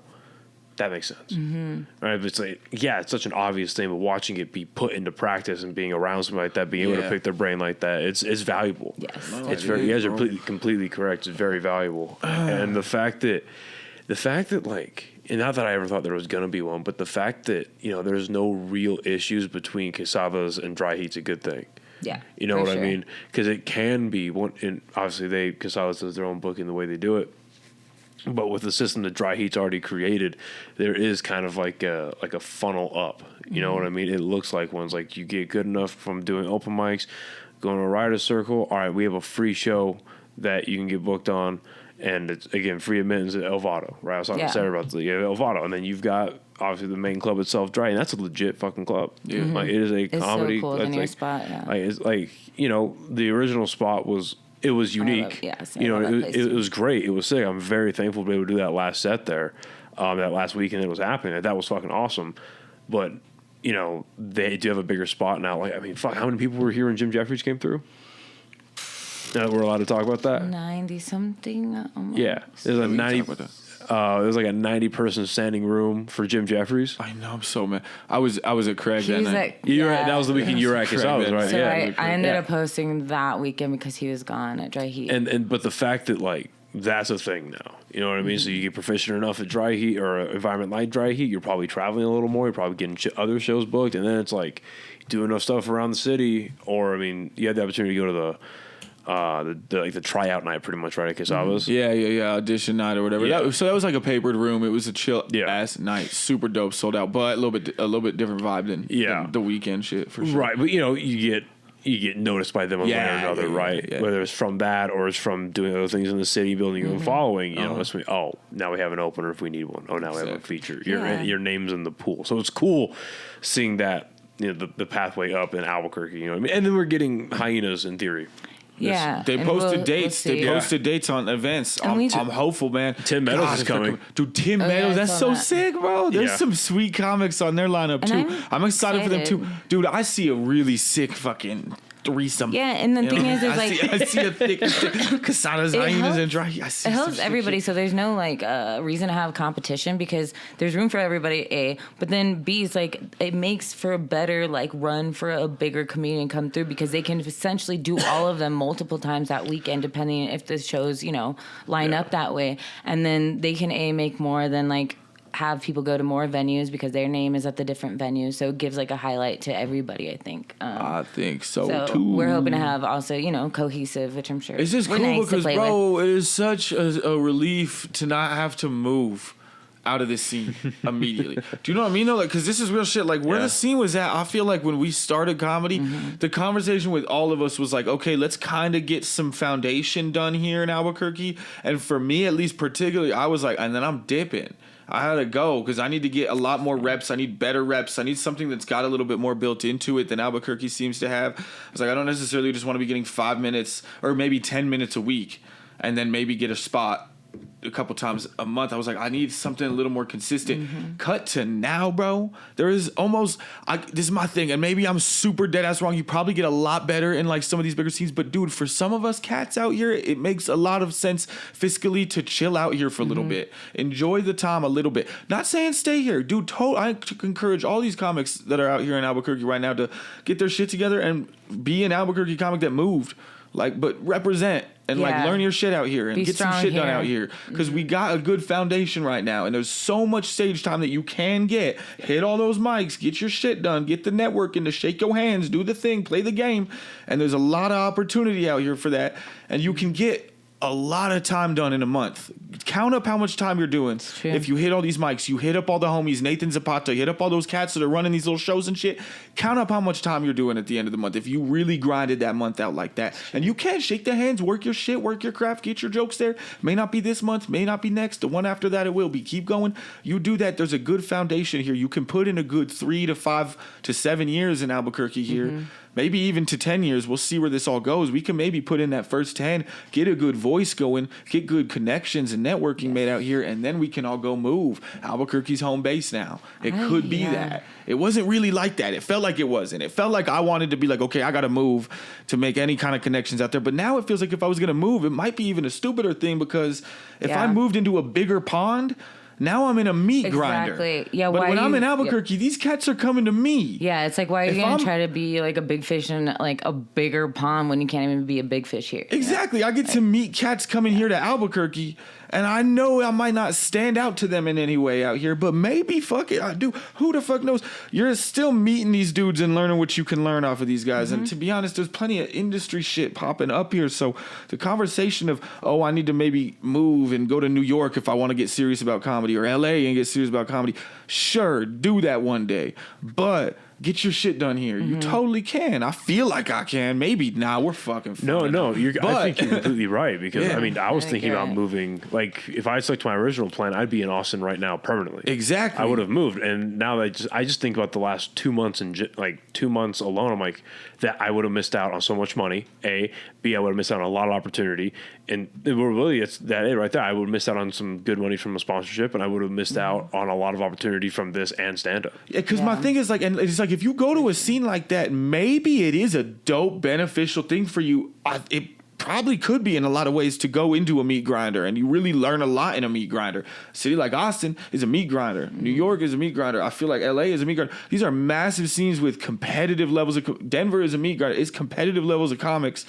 that makes sense. Mm-hmm. Right? But it's like, yeah, it's such an obvious thing, but watching it be put into practice and being around somebody like that, being able to pick their brain like that, it's valuable. Yes. It's very, you guys are completely correct. It's very valuable. And the fact that like, and not that I ever thought there was going to be one, but the fact that, you know, there's no real issues between Quesada's and Dry Heat's a good thing. Yeah. You know what I mean? Because it can be one, and obviously Quesada's does their own booking the way they do it. But with the system that Dry Heat's already created, there is kind of like a funnel up. You know what I mean? It looks like one's like you get good enough from doing open mics, going to a writer's circle. All right, we have a free show that you can get booked on, and it's again free admittance at Elvado. Right? I was talking to Sarah about Elvado, and then you've got obviously the main club itself, Dry, and that's a legit fucking club. Yeah, like it is a comedy. It's so cool. It's like, spot. Yeah. Like, it's like, you know, the original spot was. It was unique. It was great. It was sick. I'm very thankful to be able to do that last set there, that last weekend it was happening. That was fucking awesome. But, you know, they do have a bigger spot now. Like, I mean, fuck, how many people were here when Jim Jeffries came through? We're allowed to talk about that? 90-something. Yeah. There's a 90... There's like a 90-person standing room for Jim Jeffries. I know, I'm so mad. I was at Craig that night. You're right. That was the weekend you were at Quesada's, right? So I ended up hosting that weekend because he was gone at Dry Heat. But the fact that like that's a thing now, you know what I mean? So you get proficient enough at Dry Heat or environment like Dry Heat, you're probably traveling a little more. You're probably getting other shows booked, and then it's like do enough stuff around the city. Or I mean, you had the opportunity to go to the tryout night pretty much, right, at Quesada's? Yeah, audition night or whatever. Yeah. So that was like a papered room. It was a chill ass night, super dope, sold out, but a little bit different vibe than the weekend shit for sure. Right, but you know, you get noticed by them one way or another, right? Yeah. Whether it's from that or it's from doing other things in the city, building your own following. You know, it's now we have an opener if we need one. Oh, now we have a feature. Your name's in the pool, so it's cool seeing that, you know, the pathway up in Albuquerque. You know what I mean? And then we're getting hyenas in theory. Yeah, they posted dates. They posted dates on events. I'm hopeful, man. Tim Meadows is coming. Dude, Tim Meadows, that's so sick, bro. There's some sweet comics on their lineup too. I'm excited for them too. Dude, I see a really sick fucking threesome. Yeah, and the thing is I see a thick Quesada's, hyenas, and Dry. It helps everybody, so there's no like reason to have competition because there's room for everybody. A, but then B is like it makes for a better like run for a bigger comedian come through because they can essentially do all of them multiple times that weekend, depending if the shows line up that way, and then they can make more than like have people go to more venues because their name is at the different venues, so it gives like a highlight to everybody. I think. I think so too. We're hoping to have also cohesive, which I'm sure it's just cool because bro, it is such a relief to not have to move out of this scene immediately. Do you know what I mean? Though, because this is real shit. Like where the scene was at, I feel like when we started comedy, the conversation with all of us was like, okay, let's kind of get some foundation done here in Albuquerque. And for me, at least particularly, I was like, and then I'm dipping. I had to go because I need to get a lot more reps. I need better reps. I need something that's got a little bit more built into it than Albuquerque seems to have. I was like, I don't necessarily just want to be getting 5 minutes or maybe 10 minutes a week and then maybe get a spot a couple times a month. I was like, I need something a little more consistent. Cut to now, bro. There is almost, this is my thing, and maybe I'm super dead ass wrong. You probably get a lot better in like some of these bigger scenes, but dude, for some of us cats out here, it makes a lot of sense fiscally to chill out here for a little bit. Enjoy the time a little bit. Not saying stay here, dude. I encourage all these comics that are out here in Albuquerque right now to get their shit together and be an Albuquerque comic that moved. Like, but represent and like learn your shit out here and get some shit done out here. Because we got a good foundation right now. And there's so much stage time that you can get. Hit all those mics, get your shit done, get the networking to shake your hands, do the thing, play the game. And there's a lot of opportunity out here for that. And you can get a lot of time done in a month. Count up how much time you're doing. If you hit all these mics, you hit up all the homies, Nathan Zapata, hit up all those cats that are running these little shows and shit. Count up how much time you're doing at the end of the month if you really grinded that month out like that. And you can shake the hands, work your shit, work your craft, get your jokes there. May not be this month, may not be next. The one after that it will be. Keep going. You do that. There's a good foundation here. You can put in a good 3 to 5 to 7 years in Albuquerque here. Maybe even to 10 years. We'll see where this all goes. We can maybe put in that first 10, get a good voice going, get good connections and networking made out here, and then we can all go move. Albuquerque's home base now. It could be that. It wasn't really like that. It felt like it wasn't. It felt like I wanted to be like, okay, I got to move to make any kind of connections out there. But now it feels like if I was going to move, it might be even a stupider thing because if I moved into a bigger pond, now I'm in a meat grinder. Yeah, but when I'm in Albuquerque, these cats are coming to me. Yeah, it's like, why are you going to try to be like a big fish in like a bigger pond when you can't even be a big fish here? Exactly. I get to meet cats coming here to Albuquerque, and I know I might not stand out to them in any way out here, but maybe, fuck it, I do. Who the fuck knows? You're still meeting these dudes and learning what you can learn off of these guys. And to be honest, there's plenty of industry shit popping up here. So the conversation of, oh, I need to maybe move and go to New York if I want to get serious about comedy, or LA and get serious about comedy. Sure, do that one day. But get your shit done here. You totally can. I feel like I can. Maybe. Nah, we're fucking fine. No. I think you're completely right because, I mean, I was thinking about moving. Like, if I stuck to my original plan, I'd be in Austin right now permanently. Exactly. I would have moved. And now that I just think about the last 2 months and like 2 months alone, I'm like, that I would have missed out on so much money. A. B. I would have missed out on a lot of opportunity. And really, it's that it right there. I would have missed out on some good money from a sponsorship, and I would have missed out on a lot of opportunity from this and stand-up. Yeah, because my thing is like, and it's like, if you go to a scene like that, maybe it is a dope, beneficial thing for you. It probably could be in a lot of ways to go into a meat grinder, and you really learn a lot in a meat grinder. A city like Austin is a meat grinder. New York is a meat grinder. I feel like LA is a meat grinder. These are massive scenes with competitive levels of. Denver is a meat grinder. It's competitive levels of comics,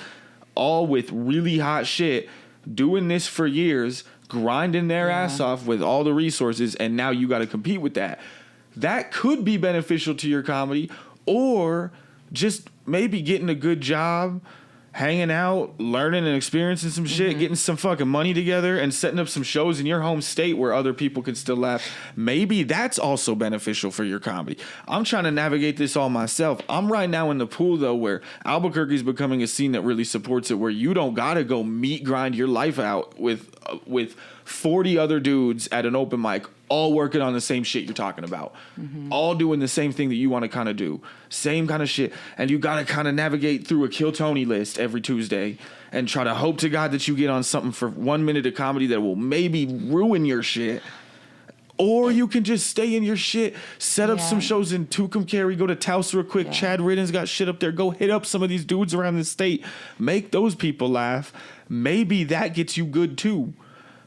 all with really hot shit, doing this for years, grinding their ass off with all the resources, and now you got to compete with that. That could be beneficial to your comedy, or just maybe getting a good job, hanging out, learning and experiencing some shit, getting some fucking money together and setting up some shows in your home state where other people can still laugh. Maybe that's also beneficial for your comedy. I'm trying to navigate this all myself. I'm right now in the pool, though, where Albuquerque is becoming a scene that really supports it, where you don't got to go meat grind your life out with 40 other dudes at an open mic, all working on the same shit you're talking about, all doing the same thing that you want to kind of do, same kind of shit. And you got to kind of navigate through a Kill Tony list every Tuesday and try to hope to God that you get on something for 1 minute of comedy that will maybe ruin your shit. Or you can just stay in your shit, set up some shows in Tucumcari, go to Taos real quick. Chad Ridden's got shit up there. Go hit up some of these dudes around the state. Make those people laugh. Maybe that gets you good too.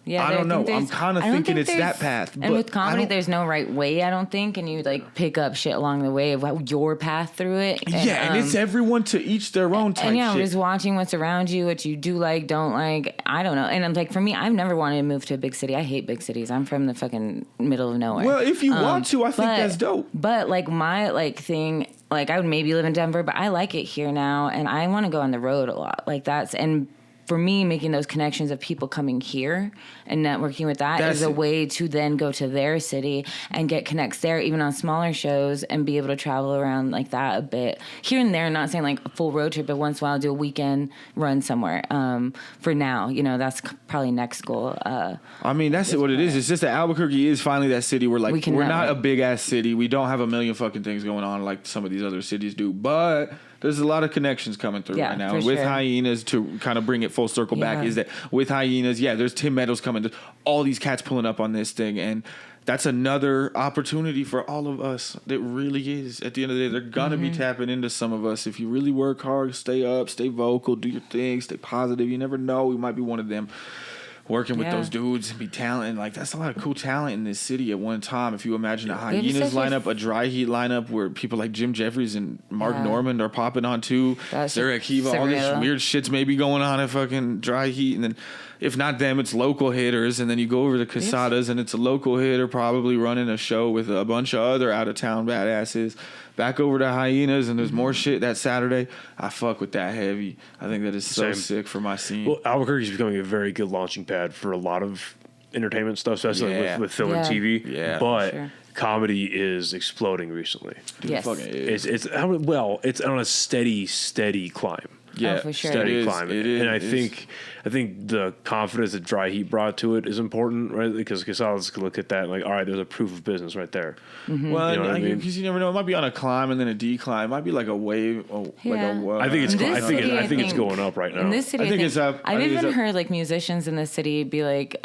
Yeah, I don't know. I'm kind of thinking it's that path. And with comedy, there's no right way, I don't think. And you like pick up shit along the way of your path through it. And, and it's everyone to each their own type and shit. Just watching what's around you, what you do like, don't like. I don't know. And I'm like, for me, I've never wanted to move to a big city. I hate big cities. I'm from the fucking middle of nowhere. Well, if you want to, I think that's dope. But like my like thing, like I would maybe live in Denver, but I like it here now, and I want to go on the road a lot. Like that's and. For me, making those connections of people coming here and networking with that is a way to then go to their city and get connects there, even on smaller shows, and be able to travel around like that a bit. Here and there, not saying like a full road trip, but once in a while do a weekend run somewhere. For now, you know, that's probably next goal. I mean, that's what it is. It's just that Albuquerque is finally that city where like we're not a big ass city. We don't have a million fucking things going on like some of these other cities do, but there's a lot of connections coming through right now. And with Hyenas, to kind of bring it full circle back, is that with Hyenas, there's Tim Meadows coming. There's all these cats pulling up on this thing. And that's another opportunity for all of us. It really is. At the end of the day, they're going to be tapping into some of us. If you really work hard, stay up, stay vocal, do your thing, stay positive. You never know. We might be one of them. working with those dudes and be talented. Like, that's a lot of cool talent in this city at one time. If you imagine a Hyenas lineup, a Dry Heat lineup where people like Jim Jeffries and Mark Normand are popping on too. Sarah Akiva, all this weird shit's maybe going on at fucking Dry Heat. And then if not them, it's local hitters. And then you go over to Quesada's and it's a local hitter probably running a show with a bunch of other out-of-town badasses. Back over to Hyenas, and there's more shit that Saturday. I fuck with that heavy. I think that is so sick for my scene. Well, Albuquerque is becoming a very good launching pad for a lot of entertainment stuff, especially with film and TV. Yeah, but comedy is exploding recently. Dude, yes. It's on a steady climb. Yeah, for sure. Steady climb. And I think the confidence that Dry Heat brought to it is important, right? Because Casales could look at that and like, all right, there's a proof of business right there. Mm-hmm. Well, you know what I mean? Because you never know, it might be on a climb and then a decline. It might be like a wave. I think it's going up right now. In this city, I think it's up. I've even heard like musicians in the city be like,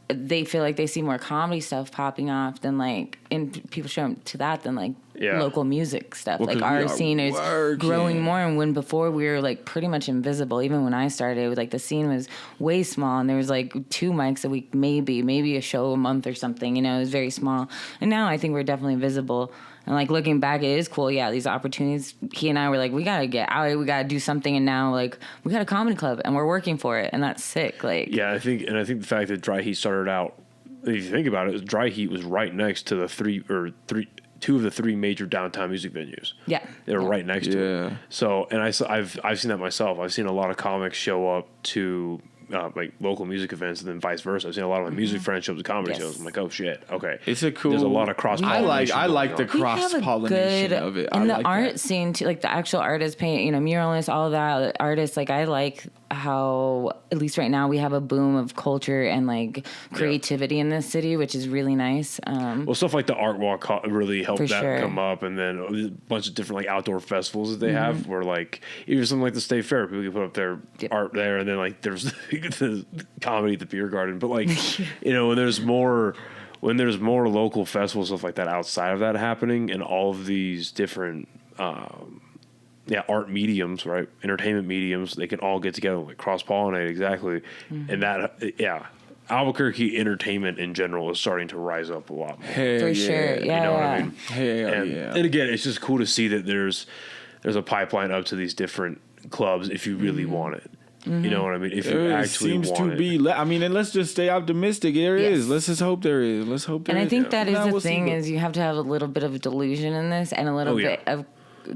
they feel like they see more comedy stuff popping off than like, and people show them to that than like local music stuff. Well, like our scene is growing more, and when before we were like pretty much invisible. Even when I started, it was like the scene was way small, and there was like 2 mics a week, maybe a show a month or something. You know, it was very small. And now I think we're definitely visible. And like looking back, it is cool. Yeah, these opportunities. He and I were like, we gotta get out. We gotta do something. And now like we got a comedy club, and we're working for it, and that's sick. Like I think the fact that Dry Heat started out, if you think about it, Dry Heat was right next to the two of the three major downtown music venues. Yeah, they were right next to it. So, and I've seen that myself. I've seen a lot of comics show up to like local music events, and then vice versa. I've seen a lot of my music friends show up to comedy shows. I'm like, oh shit, okay. It's a cool. There's a lot of cross pollination. I like the cross pollination of it. And the art scene too, like the actual artists paint, muralists, all that artists. Like I like how at least right now we have a boom of culture and like creativity in this city, which is really nice. Well, stuff like the Art Walk really helped that come up, and then a bunch of different like outdoor festivals that they have, where like even something like the State Fair, people can put up their art there, and then like there's the comedy at the beer garden. But like when there's more local festivals, stuff like that outside of that happening, and all of these different art mediums, right? Entertainment mediums, they can all get together and like cross-pollinate, exactly. And that, Albuquerque entertainment in general is starting to rise up a lot more. For sure. Yeah. You know what I mean? And again, it's just cool to see that there's a pipeline up to these different clubs if you really want it. You know what I mean? If you actually seems to be. And let's just stay optimistic. There is. Let's just hope there is. Let's hope there is. And I think that is the thing is you have to have a little bit of delusion in this and a little bit of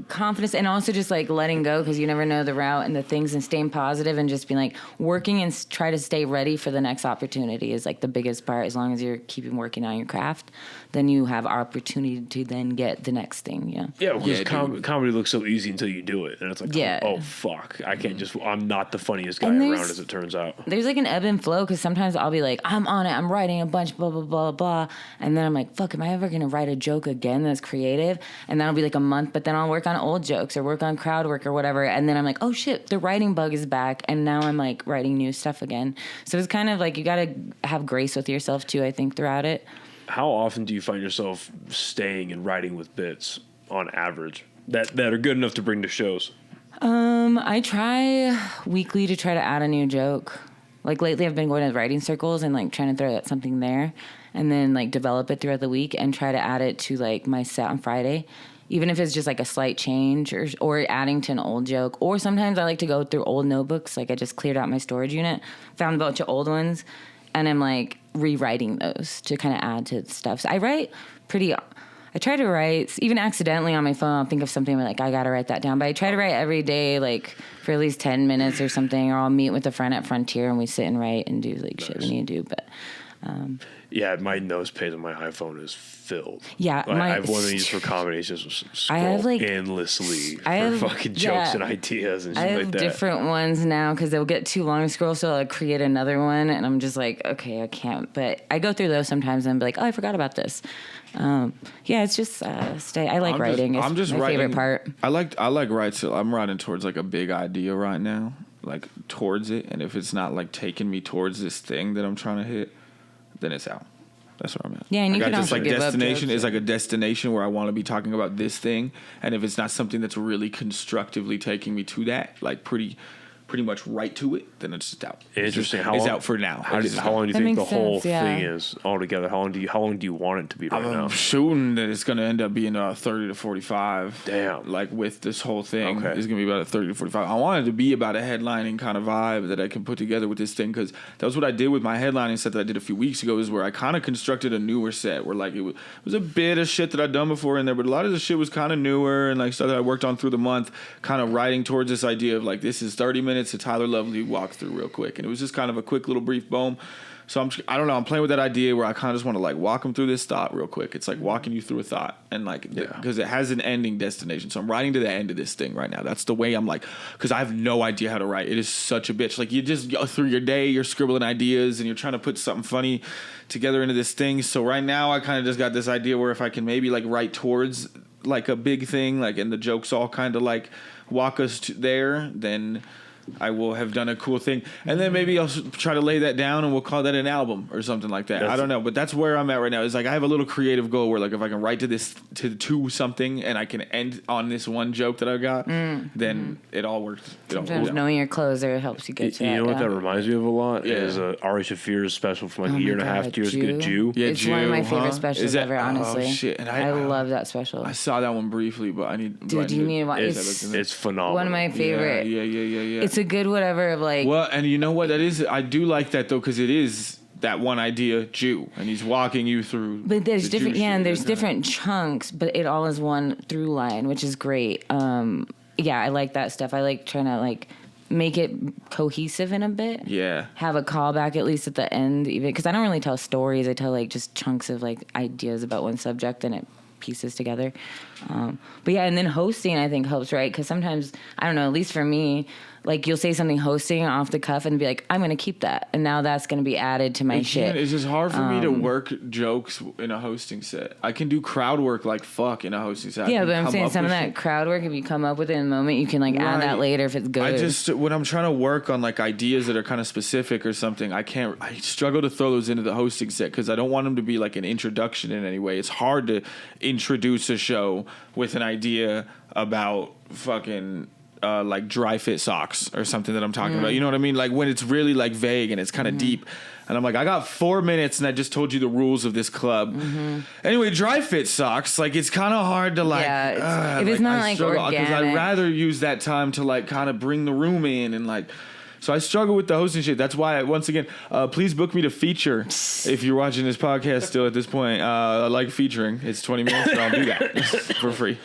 confidence, and also just like letting go, because you never know the route and the things, and staying positive and just being like working and try to stay ready for the next opportunity is like the biggest part. As long as you're keeping working on your craft, then you have opportunity to then get the next thing. Because comedy looks so easy until you do it, and it's like oh fuck, I can't I'm not the funniest guy around, as it turns out. There's like an ebb and flow, because sometimes I'll be like, I'm on it, I'm writing a bunch, blah blah blah blah, and then I'm like, fuck, am I ever gonna write a joke again that's creative? And that'll be like a month, but then I'll work on old jokes or work on crowd work or whatever, and then I'm like, oh shit, the writing bug is back, and now I'm like writing new stuff again. So it's kind of like you gotta have grace with yourself too, I think, throughout it. How often do you find yourself staying and writing with bits on average that are good enough to bring to shows? I try weekly to try to add a new joke. Like lately I've been going to writing circles and like trying to throw something there, and then like develop it throughout the week and try to add it to like my set on Friday. Even if it's just like a slight change or adding to an old joke. Or sometimes I like to go through old notebooks. Like I just cleared out my storage unit, found a bunch of old ones, and I'm like rewriting those to kind of add to stuff. So I try to write, even accidentally on my phone, I'll think of something like, I got to write that down. But I try to write every day, like for at least 10 minutes or something, or I'll meet with a friend at Frontier and we sit and write and do like shit we need to do. But my nose page on my iPhone is filled. Yeah, I have one of these for comedy. It's just scroll endlessly for fucking jokes and ideas and shit like that. I have different ones now because they'll get too long to scroll, so I'll create another one, and I'm just like, okay, I can't. But I go through those sometimes and be like, oh, I forgot about this. It's just I like writing. It's my favorite part. I like writing. So I'm writing towards like a big idea right now, like towards it. And if it's not like taking me towards this thing that I'm trying to hit, then it's out. That's where I'm at. Yeah, and you can also give destination is like a destination where I want to be talking about this thing, and if it's not something that's really constructively taking me to that, like pretty pretty much right to it, then it's just out. Interesting. It's out for now. How long do you think the whole sense, yeah. thing is altogether? How long do you want it to be right now? I'm shooting that it's going to end up being 30 to 45. Damn. Like with this whole thing, Okay. it's going to be about a 30 to 45. I wanted to be about a headlining kind of vibe that I can put together with this thing, because that was what I did with my headlining set that I did a few weeks ago, is where I kind of constructed a newer set where like it was a bit of shit that I'd done before in there, but a lot of the shit was kind of newer and like stuff that I worked on through the month, kind of riding towards this idea of like, this is 30 minutes to Tyler Lovely walk through real quick. And it was just kind of a quick little brief boom. So I don't know, I'm playing with that idea where I kind of just want to like walk them through this thought real quick. It's like walking you through a thought, and like, because it has an ending destination. So I'm writing to the end of this thing right now. That's the way I'm like, because I have no idea how to write. It is such a bitch. Like, you just go through your day, you're scribbling ideas and you're trying to put something funny together into this thing. So right now I kind of just got this idea where if I can maybe like write towards like a big thing, like, and the jokes all kind of like walk us to there, then I will have done a cool thing. And then maybe I'll try to lay that down and we'll call that an album or something like that. I don't know, but that's where I'm at right now. It's like I have a little creative goal where like if I can write to something and I can end on this one joke that I got, then it all works. Sometimes knowing your closer helps you get to that. You know what that yeah. reminds me of a lot is Ari Shafir's special from like a year and a half, 2 years ago, Jew. Yeah, It's one of my favorite specials Is that, ever, honestly. Oh, shit. And I love that special. I saw that one briefly, but I need. Dude, you need to watch it. It's phenomenal. One of my favorite. Yeah. It's a good whatever of like. Well, and you know what that is? I do like that though, because it is that one idea Jew, and he's walking you through. But there's the different, Jew yeah, and shit. there's different chunks, but it all is one through line, which is great. Yeah, I like that stuff. I like trying to like make it cohesive in a bit. Yeah. Have a callback at least at the end, even because I don't really tell stories. I tell like just chunks of like ideas about one subject, and it pieces together. But yeah, and then hosting I think helps, right? Because sometimes I don't know, at least for me. Like, you'll say something hosting off the cuff and be like, I'm going to keep that. And now that's going to be added to my shit. It's just hard for me to work jokes in a hosting set. I can do crowd work like fuck in a hosting set. Yeah, but I'm saying some of that crowd work, if you come up with it in the moment, you can, like, add that later if it's good. When I'm trying to work on, like, ideas that are kind of specific or something, I struggle to throw those into the hosting set because I don't want them to be, like, an introduction in any way. It's hard to introduce a show with an idea about fucking... like dry fit socks or something that I'm talking about. You know what I mean? Like when it's really like vague and it's kind of deep. And I'm like, I got 4 minutes and I just told you the rules of this club. Anyway, dry fit socks, like it's kind of hard to like... Yeah, if it's not like organic. Because I'd rather use that time to like kind of bring the room in and like... So I struggle with the hosting shit. That's why, once again, please book me to feature if you're watching this podcast still at this point. I like featuring. It's 20 minutes, but I'll do that for free.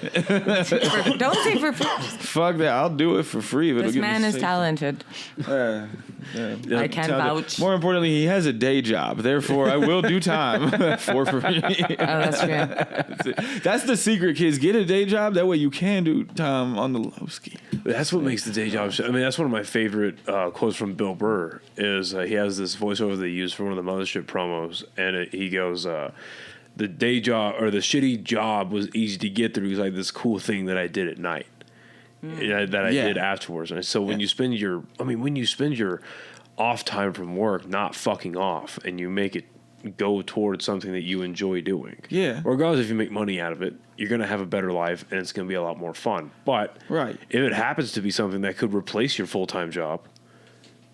Don't say for free. Fuck that. I'll do it for free. This man is talented. I can vouch. More importantly, he has a day job. Therefore, I will do time for free. Oh, that's true. That's the secret, kids. Get a day job. That way you can do time on the low ski. That's what makes the day job. I mean, that's one of my favorite quotes from Bill Burr. Is he has this voiceover that he used for one of the Mothership promos, and he goes, "The day job or the shitty job was easy to get through because I had this cool thing that I did at night, that I did afterwards." And so when you spend your off time from work not fucking off, and you make it go towards something that you enjoy doing. Yeah. Regardless if you make money out of it, you're going to have a better life and it's going to be a lot more fun. But if it happens to be something that could replace your full-time job,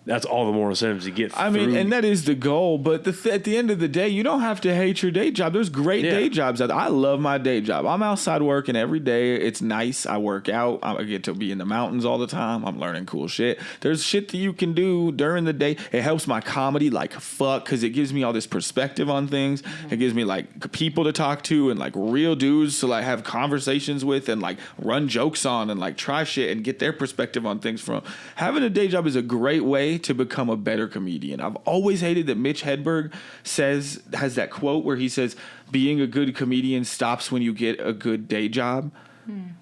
that's all the more incentive to get through. I mean, and that is the goal. But at the end of the day, you don't have to hate your day job. There's great day jobs out there. I love my day job. I'm outside working every day. It's nice. I work out. I get to be in the mountains all the time. I'm learning cool shit. There's shit that you can do during the day. It helps my comedy like fuck because it gives me all this perspective on things. It gives me like people to talk to and like real dudes to like have conversations with and like run jokes on and like try shit and get their perspective on things from. Having a day job is a great way to become a better comedian. I've always hated that Mitch Hedberg has that quote where he says, being a good comedian stops when you get a good day job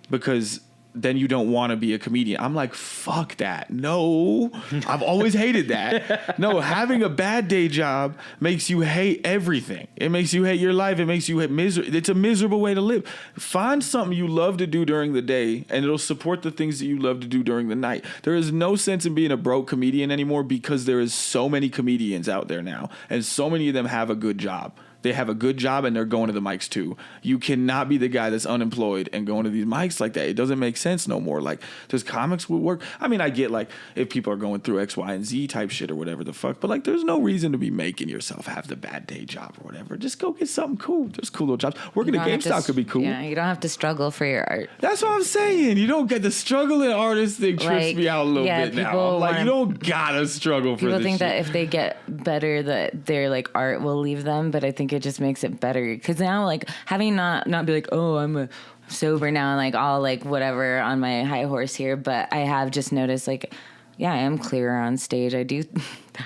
because then you don't want to be a comedian. I'm like, fuck that. No, I've always hated that. No, having a bad day job makes you hate everything. It makes you hate your life. It makes you hate miserable. It's a miserable way to live. Find something you love to do during the day, and it'll support the things that you love to do during the night. There is no sense in being a broke comedian anymore because there is so many comedians out there now, and so many of them have a good job. They have a good job and they're going to the mics too. You cannot be the guy that's unemployed and going to these mics like that. It doesn't make sense no more. Like, does comics would work? I mean, I get like if people are going through X, Y, and Z type shit or whatever the fuck, but like there's no reason to be making yourself have the bad day job or whatever. Just go get something cool. There's cool little jobs. Working at GameStop could be cool. Yeah, you don't have to struggle for your art. That's what I'm saying. You don't get the struggling artist thing trips me out a little bit now. Like, you don't gotta struggle for this People think shit. that if they get better that their like art will leave them, but I think it just makes it better. Because now, like, having not be like, oh, I'm sober now and like all like whatever on my high horse here, but I have just noticed like, yeah, I am clearer on stage. I do.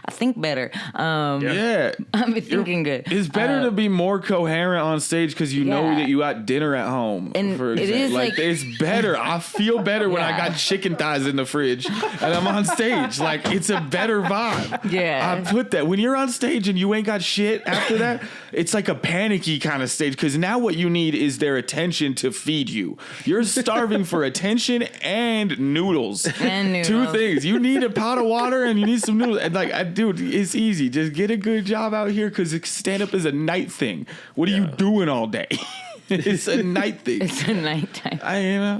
I think better. Yeah. I'm thinking good. It's better to be more coherent on stage because you know that you got dinner at home. And for it example. is like it's better. I feel better when I got chicken thighs in the fridge and I'm on stage. Like, it's a better vibe. Yeah. I put that. When you're on stage and you ain't got shit after that, it's like a panicky kind of stage because now what you need is their attention to feed you. You're starving for attention and noodles. And noodles. Two things. You need a pot of water and you need some noodles. And like, dude, it's easy. Just get a good job out here because stand-up is a night thing. What are you doing all day? It's a night thing. It's a nighttime.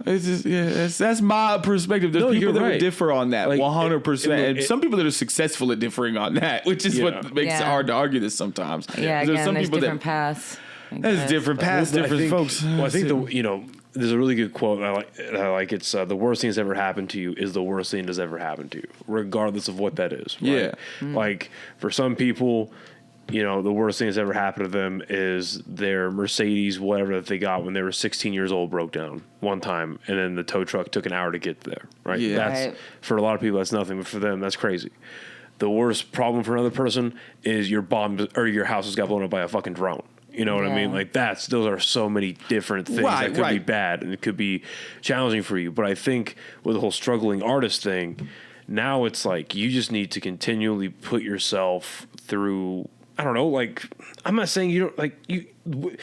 It's just that's my perspective. There's people that would differ on that, like, 100%. And some people that are successful at differing on that, which is what makes it hard to argue this sometimes. Yeah, there's again, some there's people different paths. There's different paths, different folks. Well, I think there's a really good quote I like. It's the worst thing that's ever happened to you is the worst thing that's ever happened to you, regardless of what that is. Right? Yeah. Like for some people, the worst thing that's ever happened to them is their Mercedes, whatever that they got when they were 16 years old, broke down one time, and then the tow truck took an hour to get there. Right. Yeah. That's for a lot of people that's nothing, but for them that's crazy. The worst problem for another person is your house has got blown up by a fucking drone. You know what I mean? Like those are so many different things that could be bad and it could be challenging for you. But I think with the whole struggling artist thing, now it's like you just need to continually put yourself through. I don't know. Like I'm not saying you don't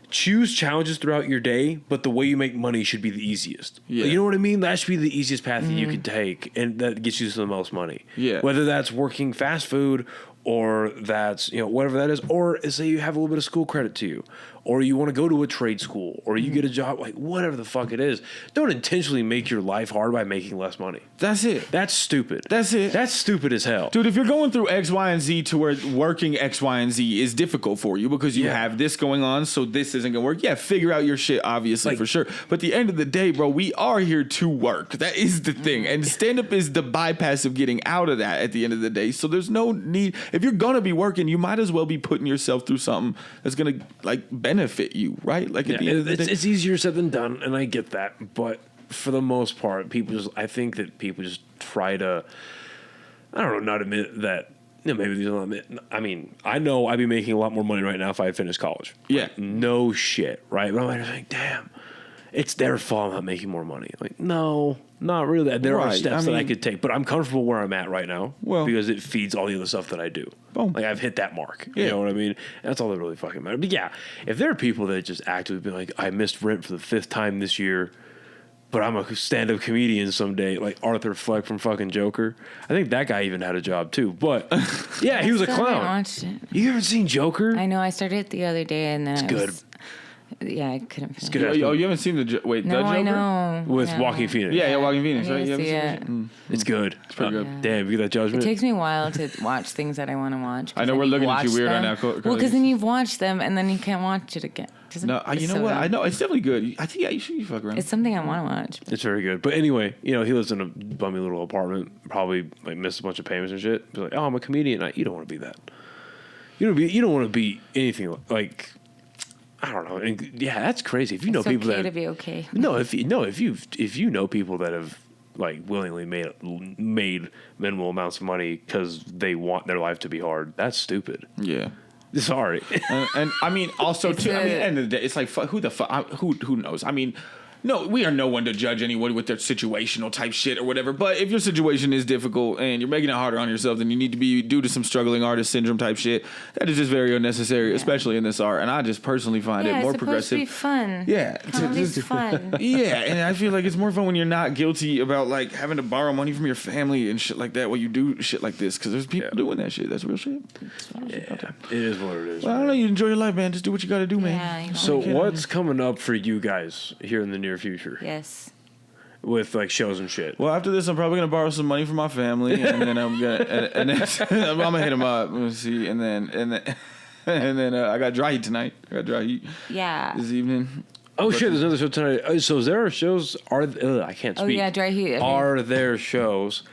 choose challenges throughout your day, but the way you make money should be the easiest. Yeah. You know what I mean? That should be the easiest path that you can take, and that gets you the most money. Yeah. Whether that's working fast food or that's, whatever that is, or say you have a little bit of school credit to you, or you want to go to a trade school, or you get a job, like whatever the fuck it is. Don't intentionally make your life hard by making less money. That's it. That's stupid. That's it. That's stupid as hell. Dude, if you're going through X, Y, and Z to where working X, Y, and Z is difficult for you because you have this going on, so this isn't going to work. Yeah, figure out your shit, obviously, for sure. But at the end of the day, bro, we are here to work. That is the thing. And stand-up is the bypass of getting out of that at the end of the day. So there's no need. If you're going to be working, you might as well be putting yourself through something that's going to, like, benefit you, right? Like, at the end of the day. It's easier said than done, and I get that. But for the most part, I think that people just try to, I don't know, not admit that. Maybe they don't admit. I mean, I know I'd be making a lot more money right now if I had finished college. Yeah. No shit, right? But I'm like, damn, it's their fault I'm not making more money. Like, no, not really. There are steps that I could take, but I'm comfortable where I'm at right now because it feeds all the other stuff that I do. Boom. Like, I've hit that mark. You know what I mean? That's all that really fucking matters. But yeah, if there are people that just actively be like, I missed rent for the 5th time this year, but I'm a stand-up comedian someday, like Arthur Fleck from fucking Joker. I think that guy even had a job too. But yeah, he was a clown. I watched it. You haven't seen Joker? I know. I started it the other day, and then it's good. I couldn't. It's good. Oh, you haven't seen the Joker? I know. With Joaquin Phoenix. Yeah, Joaquin Phoenix, right? You haven't see seen it? It's good. It's pretty good. Damn, you get that judgment? It takes me a while to watch things that I want to watch. I know we're looking at you weird right now. Well, because then you've watched them, and then you can't watch it again. No, you know what? I know it's definitely good. I think you should fuck around. It's something I want to watch. It's very good. But anyway, he lives in a bummy little apartment. Probably like missed a bunch of payments and shit. He's like, oh, I'm a comedian. You don't want to be that. You don't want to be anything like. I don't know. And yeah, that's crazy. If you know people okay that to be okay. No, if you know people that have like willingly made minimal amounts of money because they want their life to be hard, that's stupid. Yeah. Sorry. and I mean, also too. I mean, at the end of the day, it's like who knows? I mean, No, we are no one to judge anyone with their situational type shit or whatever. But if your situation is difficult and you're making it harder on yourself than you need to be due to some struggling artist syndrome type shit, that is just very unnecessary, especially in this art. And I just personally find it more progressive. It's supposed to be fun. Yeah, Comedy's fun. Yeah, and I feel like it's more fun when you're not guilty about like having to borrow money from your family and shit like that while you do shit like this, because there's people doing that shit. That's real shit. It is what it is. Well, I don't know. You enjoy your life, man. Just do what you got to do, man. Yeah, So what's coming up for you guys here in the near future? Yes. With like shows and shit. Well, after this, I'm probably gonna borrow some money from my family, and then I'm gonna I'm gonna hit them up. Let's see, and then I got dry heat tonight. I got dry heat. Yeah. This evening. Oh shit! There's another show tonight. So there are shows. I can't speak. Oh yeah, dry heat. Are there shows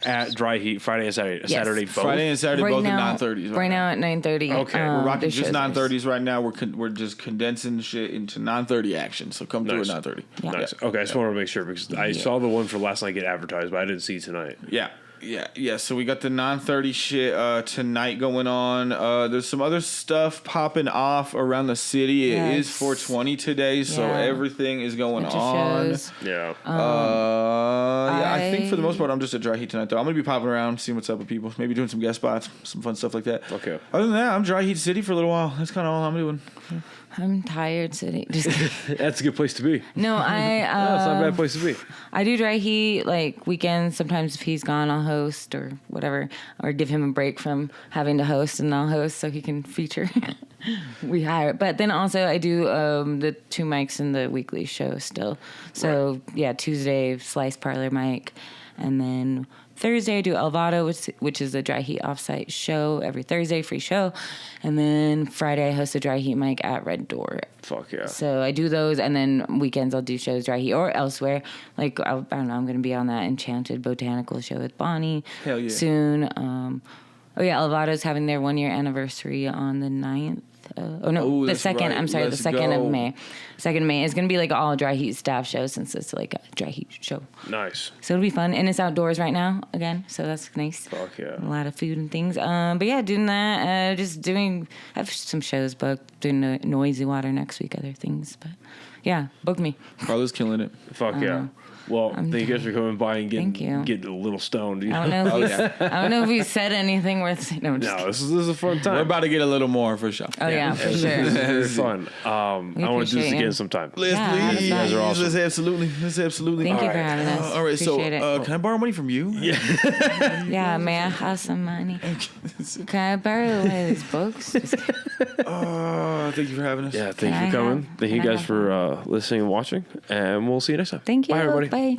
at Dry Heat Friday and Saturday? Saturday both. Friday and Saturday both at 9:30s. Right now at 9:30. Okay. We're rocking just 9:30s right now. We're just condensing shit into 9:30 action. So come through at 9:30. Yeah. Nice. Okay, I just wanted to make sure because I saw the one for last night get advertised, but I didn't see tonight. Yeah. So we got the 9:30 shit tonight going on. There's some other stuff popping off around the city. It is 420 today, so everything is going on. Shows. Yeah. I think for the most part, I'm just at Dry Heat tonight, though. I'm gonna be popping around, seeing what's up with people, maybe doing some guest spots, some fun stuff like that. Okay. Other than that, I'm Dry Heat City for a little while. That's kind of all I'm doing. I'm tired sitting. Just That's a good place to be. no, That's not a bad place to be. I do Dry Heat like weekends. Sometimes if he's gone, I'll host or whatever, or give him a break from having to host, and I'll host so he can feature. We hire, but then also I do the 2 mics in the weekly show still. So Tuesday Slice Parlor mic, and then Thursday I do Elvado, which is a Dry Heat offsite show every Thursday, free show, and then Friday I host a Dry Heat mic at Red Door. Fuck yeah. So I do those, and then weekends I'll do shows Dry Heat or elsewhere. Like I don't know, I'm going to be on that Enchanted Botanical show with Bonnie soon. Elvado's having their 1-year anniversary on the 9th. The 2nd. Right. I'm sorry, the 2nd of May. 2nd of May. It's going to be like all Dry Heat staff shows since it's like a Dry Heat show. Nice. So it'll be fun. And it's outdoors right now again. So that's nice. Fuck yeah. A lot of food and things. But yeah, doing that. I have some shows booked. Doing Noisy Water next week, other things. But yeah, book me. Carla's killing it. Fuck yeah. Well, thank you guys for coming by and getting a little stoned. You know? I don't know if we said anything worth. No, this is a fun time. We're about to get a little more for sure. Oh yeah, for sure. This is very fun. I want to do this again sometime. Please. You guys are awesome. Let's absolutely. Thank you for having us. All right, appreciate it. Can I borrow money from you? Yeah, may I have some money? Can I borrow one of these books? Thank you for having us. Yeah, thank you for coming. Thank you guys for listening and watching, and we'll see you next time. Thank you. Bye, everybody. Bye.